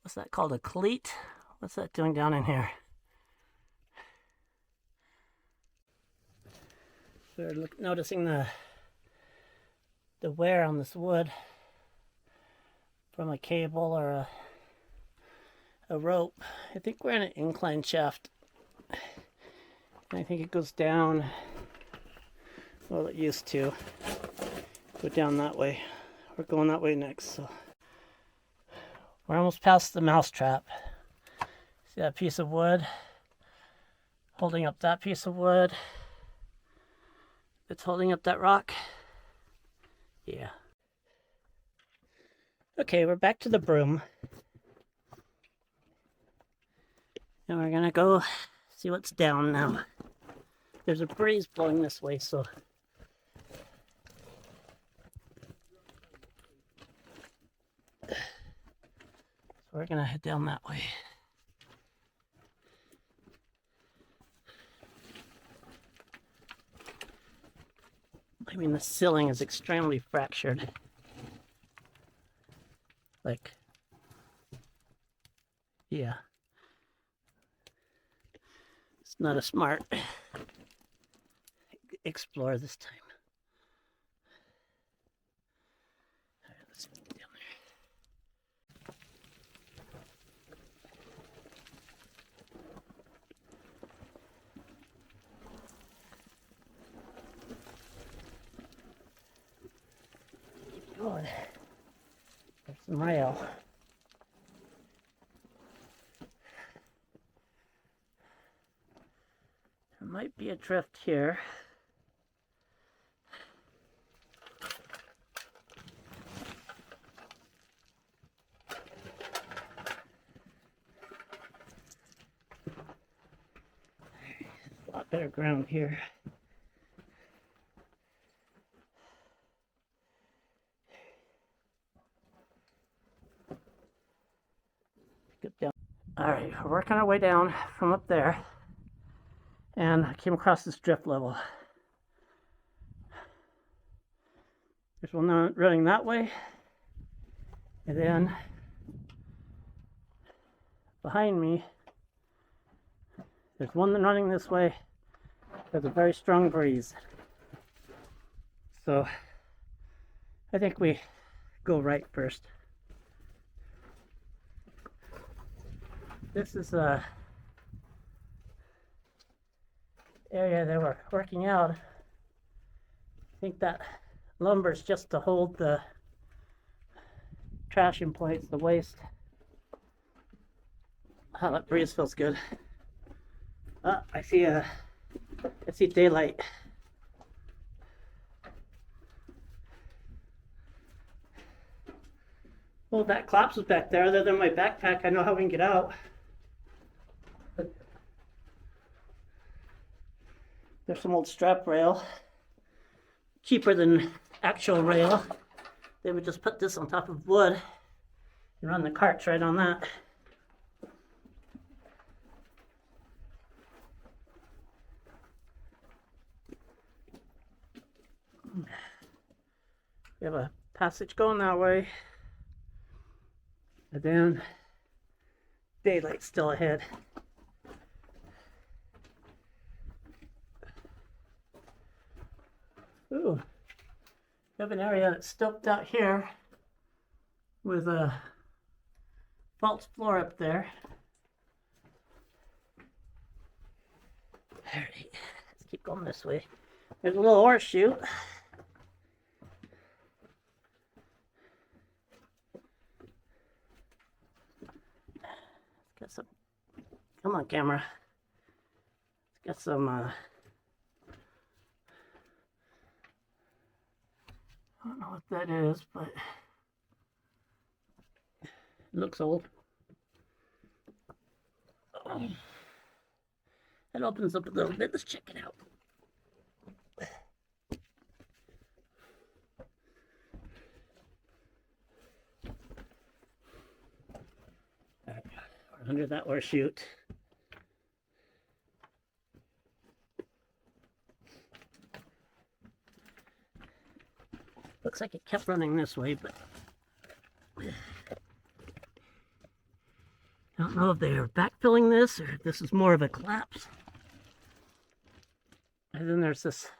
What's that called, a cleat? What's that doing down in here? We're noticing the wear on this wood from a cable or a rope. I think we're in an incline shaft. And I think it goes down, well, it used to go down that way. We're going that way next, so we're almost past the mousetrap. See that piece of wood holding up that piece of wood? It's holding up that rock. Yeah. Okay, we're back to the broom. And we're gonna go see what's down now. There's a breeze blowing this way, so we're gonna head down that way. I mean, the ceiling is extremely fractured. Like, yeah. It's not a smart explorer this time. All right, let's get down there. Keep going. There's some rail. might be a drift here. A lot better ground here. Get down. All right, we're working our way down from up there, and I came across this drift level. There's one running that way, and then behind me, there's one running this way. There's a very strong breeze. So I think we go right first. This is a area they were working out. I think that lumber's just to hold the trash in place, the waste. Oh, that breeze feels good. I see daylight. Well, that collapse was back there. Other than my backpack, I know how we can get out. There's some old strap rail. Cheaper than actual rail. They would just put this on top of wood and run the carts right on that. We have a passage going that way. And then daylight's still ahead. Ooh, we have an area that's stoked out here with a false floor up there. All right, let's keep going this way. There's a little horseshoe. Got some, come on camera. It's got some, I don't know what that is, but it looks old. Oh. It opens up a little bit. Let's check it out. We're under that horseshoe. Looks like it kept running this way, but I don't know if they are backfilling this or if this is more of a collapse. And then there's this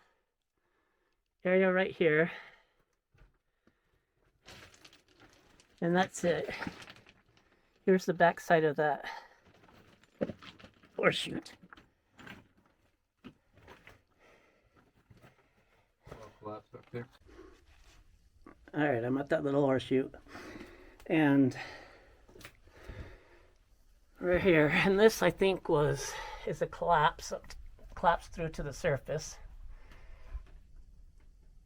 area right here. And that's it. Here's the back side of that horseshoe. Collapse up there. All right, I'm at that little horseshoe, and right here, and this I think is a collapse through to the surface.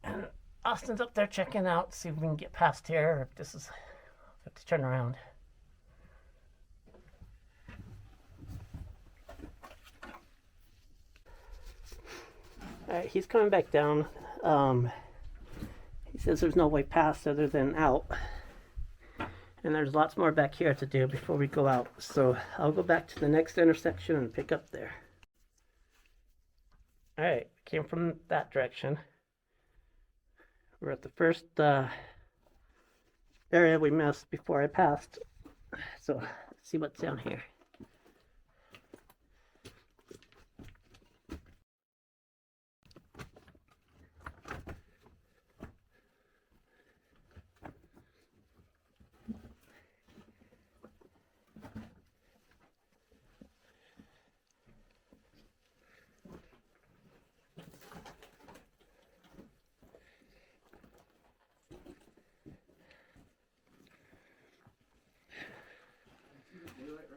And Austin's up there checking out, see if we can get past here, or if this is, I have to turn around. All right, he's coming back down. He says there's no way past other than out. And there's lots more back here to do before we go out. So I'll go back to the next intersection and pick up there. All right, came from that direction. We're at the first area we missed before I passed. So let's see what's down here.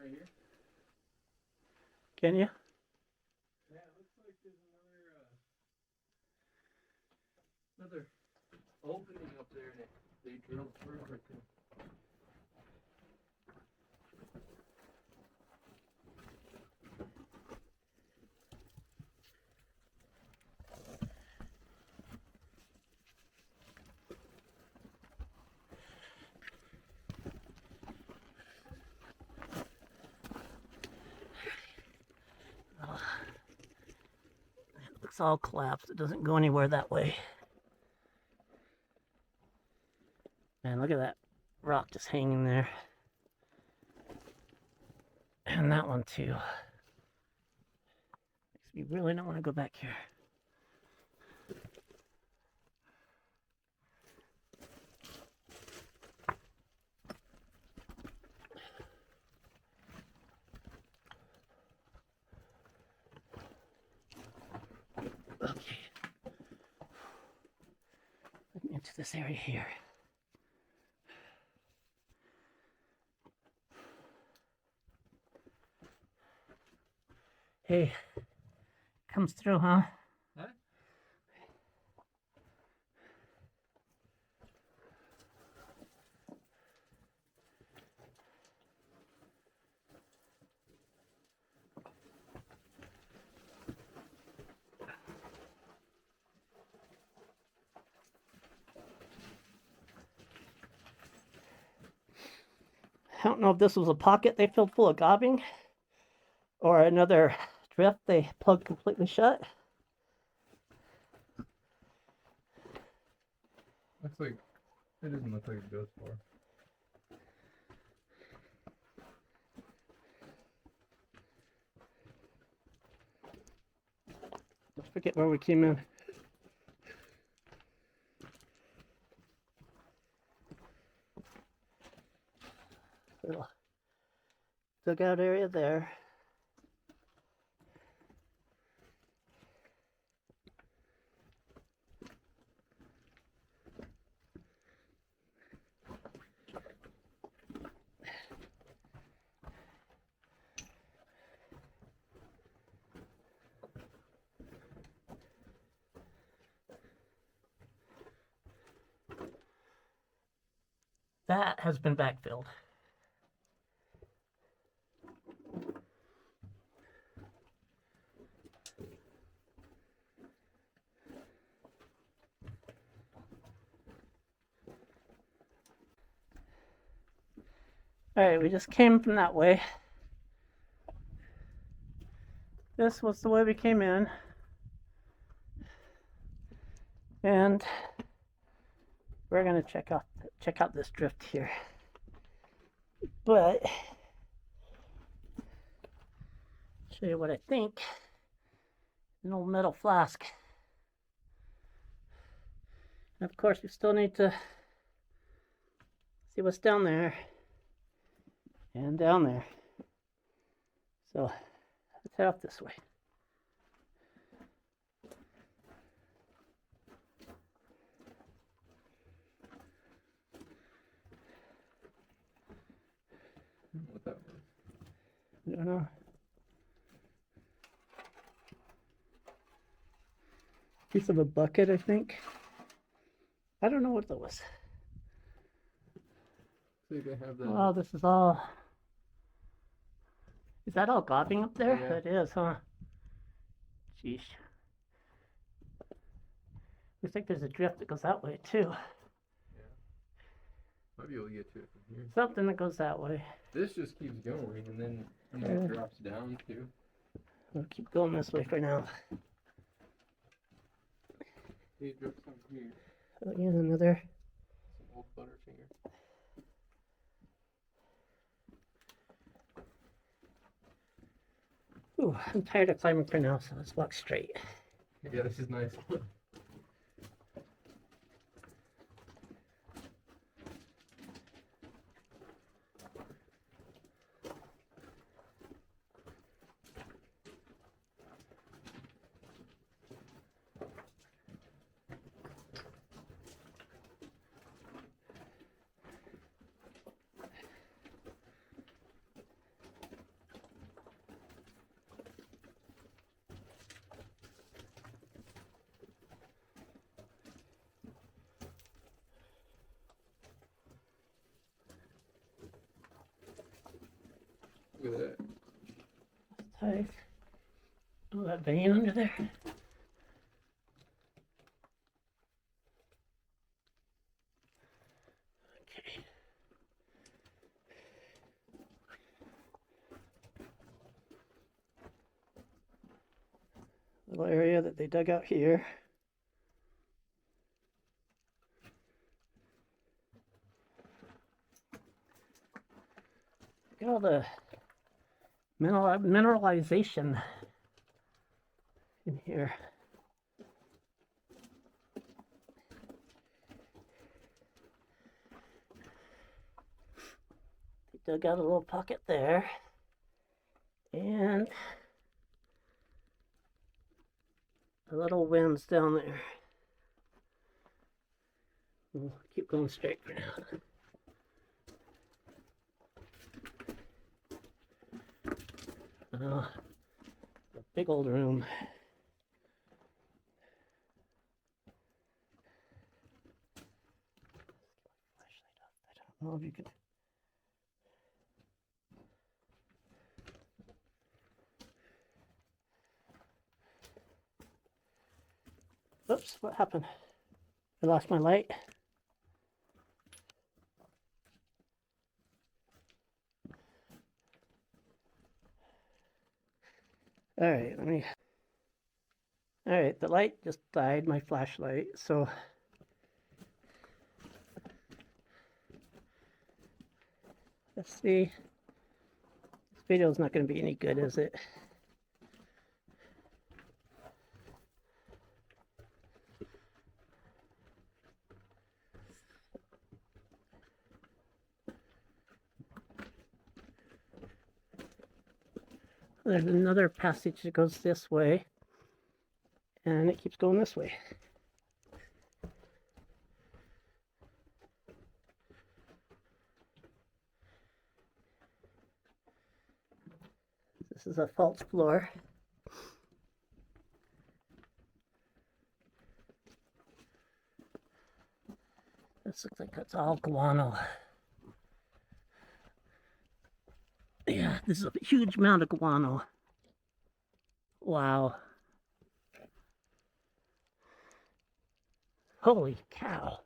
Right here. Can you? Yeah, it looks like opening up there and they drilled through everything. Looks all collapsed. It doesn't go anywhere that way. Man, look at that rock just hanging there. And that one too. Makes me really not want to go back here. Okay. Looking into this area here. Hey, comes through, huh? Huh? I don't know if this was a pocket they filled full of gobbing or another drift they plugged completely shut. Looks like it doesn't look like it goes far. Let's forget where we came in. Little dugout area there. That has been backfilled. All right, we just came from that way. This was the way we came in. And we're gonna check out this drift here. But show you what I think. An old metal flask. And of course, we still need to see what's down there and down there. So let's head off this way. What that was. I don't know. Piece of a bucket, I think. I don't know what that was. See, they have that. Oh, this is all. Is that all gobbing up there? Yeah. It is, huh? Jeez. Looks like there's a drift that goes that way too. Might be able to get to it from here. Something that goes that way. This just keeps going, and then it drops down too. We'll keep going this way for now. It drops down here. Oh, yeah, another. Some old Butterfinger. Ooh, I'm tired of climbing for now, so let's walk straight. Yeah, this is nice. ties. Oh, that vein under there. Okay. Little area that they dug out here. Look at all the mineralization in here. They dug out a little pocket there. And a little winds down there. We'll keep going straight for now. A big old room. I don't know if you could. Oops, what happened? I lost my light. All right, all right, the light just died, my flashlight, so let's see. This video is not going to be any good, is it? There's another passage that goes this way, and it keeps going this way. This is a false floor. This looks like it's all guano. Yeah, this is a huge amount of guano. Wow. Holy cow.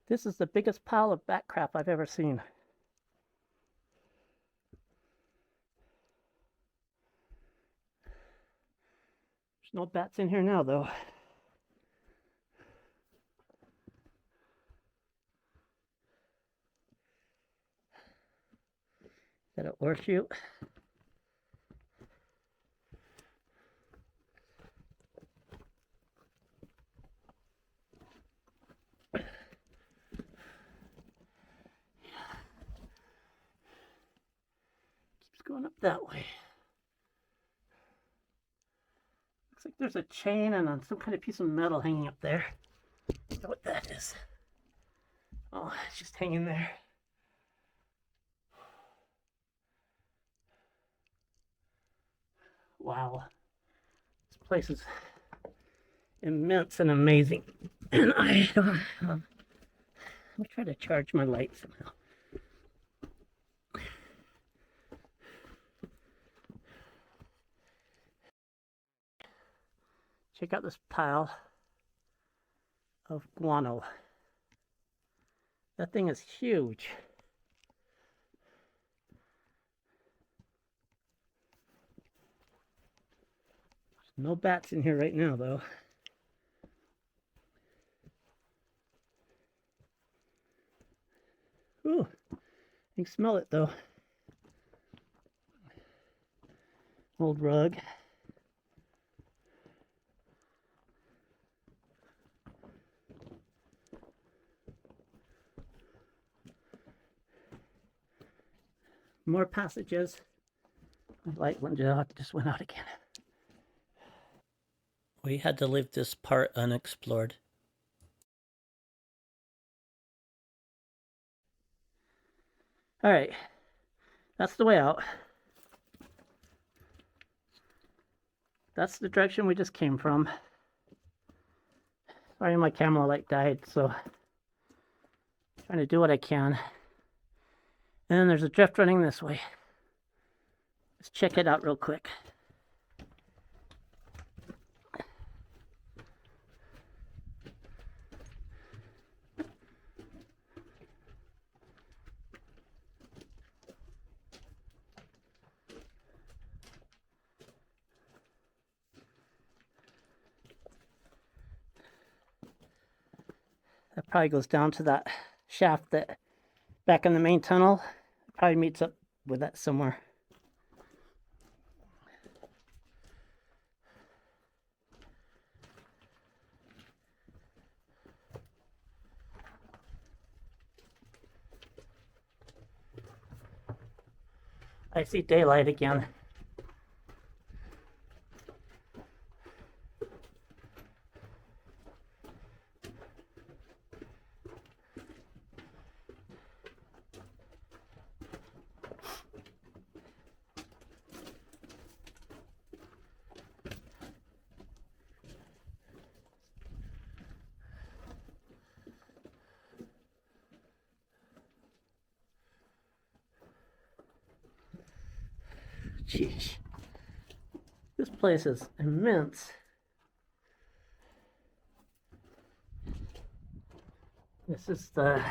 This is the biggest pile of bat crap I've ever seen. There's no bats in here now, though. Is that an ore chute? Keeps going up that way. Looks like there's a chain and some kind of piece of metal hanging up there. I don't know what that is. Oh, it's just hanging there. Wow. This place is immense and amazing. And I don't have... Let me try to charge my light somehow. Check out this pile of guano. That thing is huge. There's no bats in here right now, though. Ooh, you can smell it, though. Old rug. More passages. My light just went out again. We had to leave this part unexplored. All right, that's the way out. That's the direction we just came from. Sorry, my camera light died, so I'm trying to do what I can. And then there's a drift running this way. Let's check it out real quick. That probably goes down to that shaft that back in the main tunnel. It probably meets up with that somewhere. I see daylight again. Jeez. This place is immense. This is the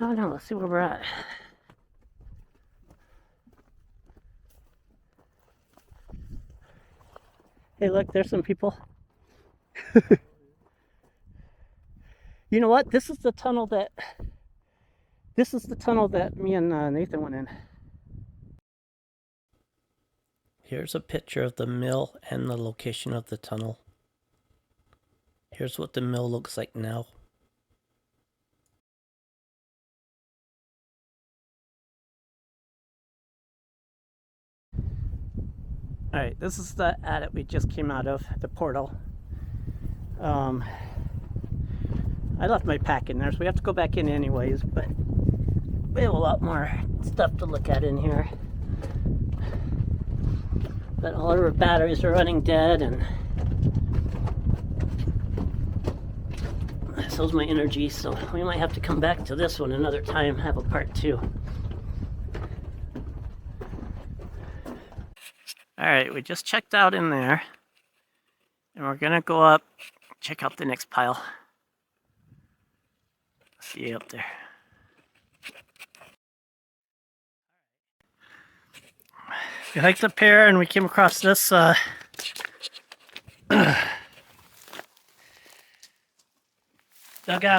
I don't know, let's see where we're at. Hey, look, there's some people. You know what? This is the tunnel that me and Nathan went in. Here's a picture of the mill and the location of the tunnel. Here's what the mill looks like now. All right, this is the attic we just came out of, the portal. I left my pack in there, so we have to go back in anyways, but we have a lot more stuff to look at in here. But all of our batteries are running dead, and so's my energy, so we might have to come back to this one another time, have a part 2. Alright, we just checked out in there, and we're gonna go up, check out the next pile. See you up there. We hiked up here and we came across this dugout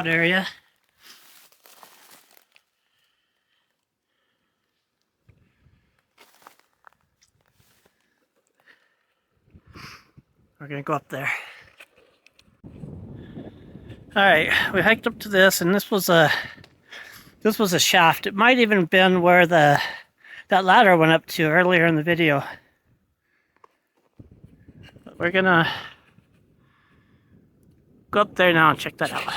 area. We're gonna go up there. Alright, we hiked up to this, and this was a shaft. It might even have been where that ladder went up to earlier in the video. But we're gonna go up there now and check that out.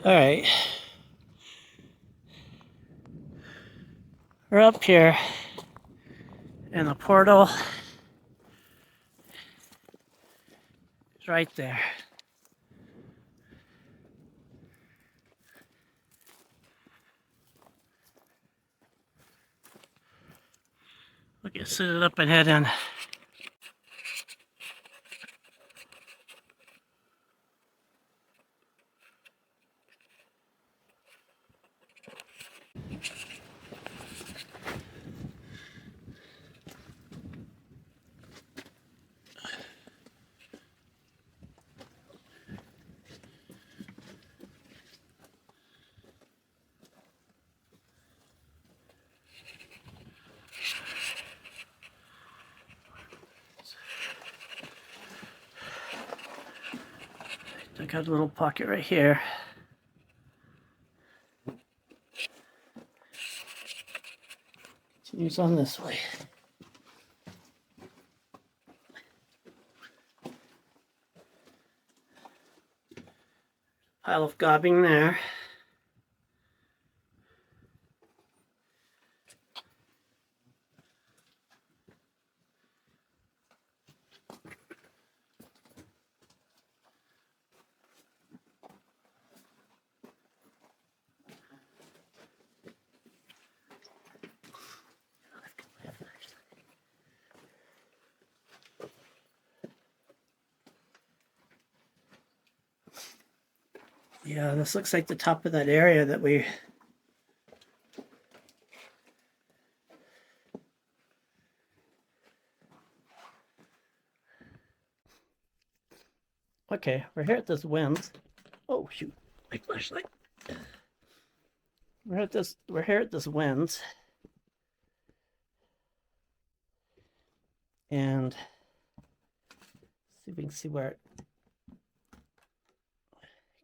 Alright. We're up here in the portal. It's right there. We'll get suited up and head in. I got a little pocket right here. Continues on this way. Pile of gobbing there. Yeah, this looks like the top of that area that we... Okay, we're here at this winds. Oh shoot, my flashlight. We're here at this winds. And see if we can see where it,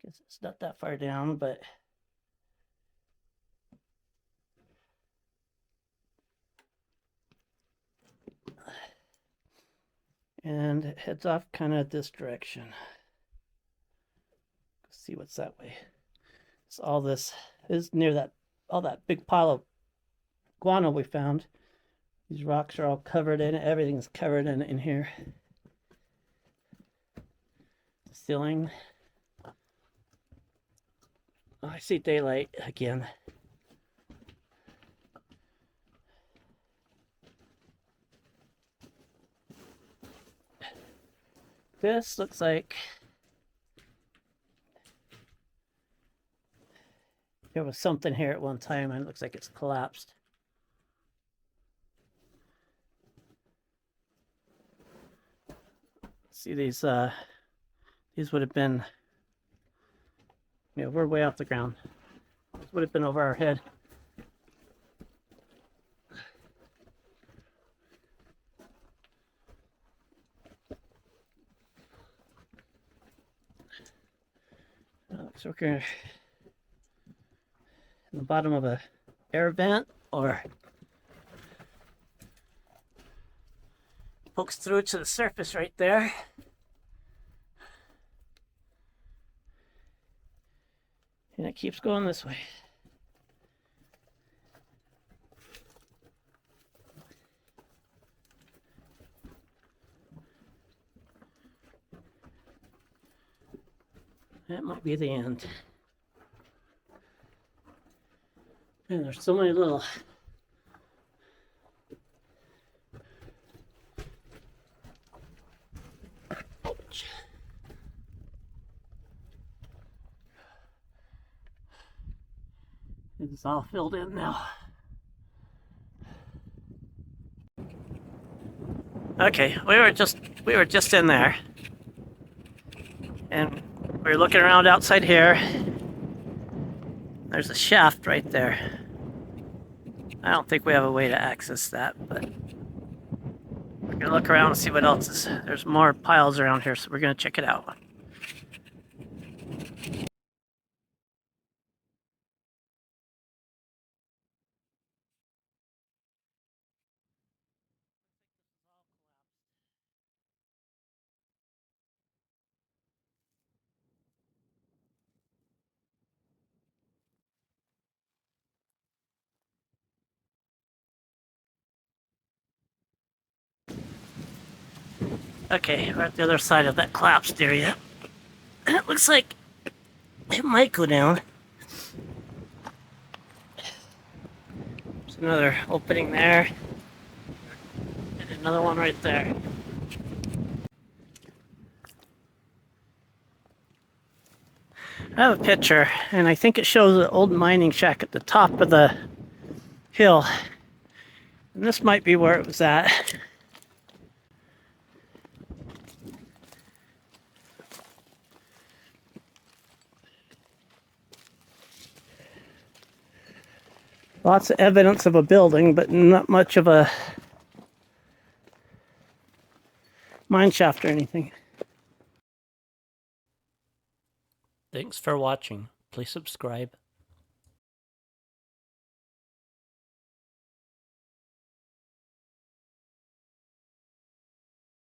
I guess it's not that far down, but and it heads off kind of this direction. Let's see what's that way. It's all this is near that, all that big pile of guano we found. These rocks are all covered in it. Everything's covered in here. The ceiling. Oh, I see daylight again. This looks like there was something here at one time and it looks like it's collapsed. See these would have been, we're way off the ground. This would have been over our head. So we're in the bottom of a air vent, or pokes through to the surface right there. And it keeps going this way. That might be the end. And there's so many little it's all filled in now. Okay, we were just in there. And we were looking around outside here. There's a shaft right there. I don't think we have a way to access that, but we're gonna look around and see what else is. There's more piles around here, so we're gonna check it out. Okay, we're at the other side of that collapsed area. And it looks like it might go down. There's another opening there. And another one right there. I have a picture, and I think it shows an old mining shack at the top of the hill. And this might be where it was at. Lots of evidence of a building, but not much of a mine shaft or anything. Thanks for watching. Please subscribe.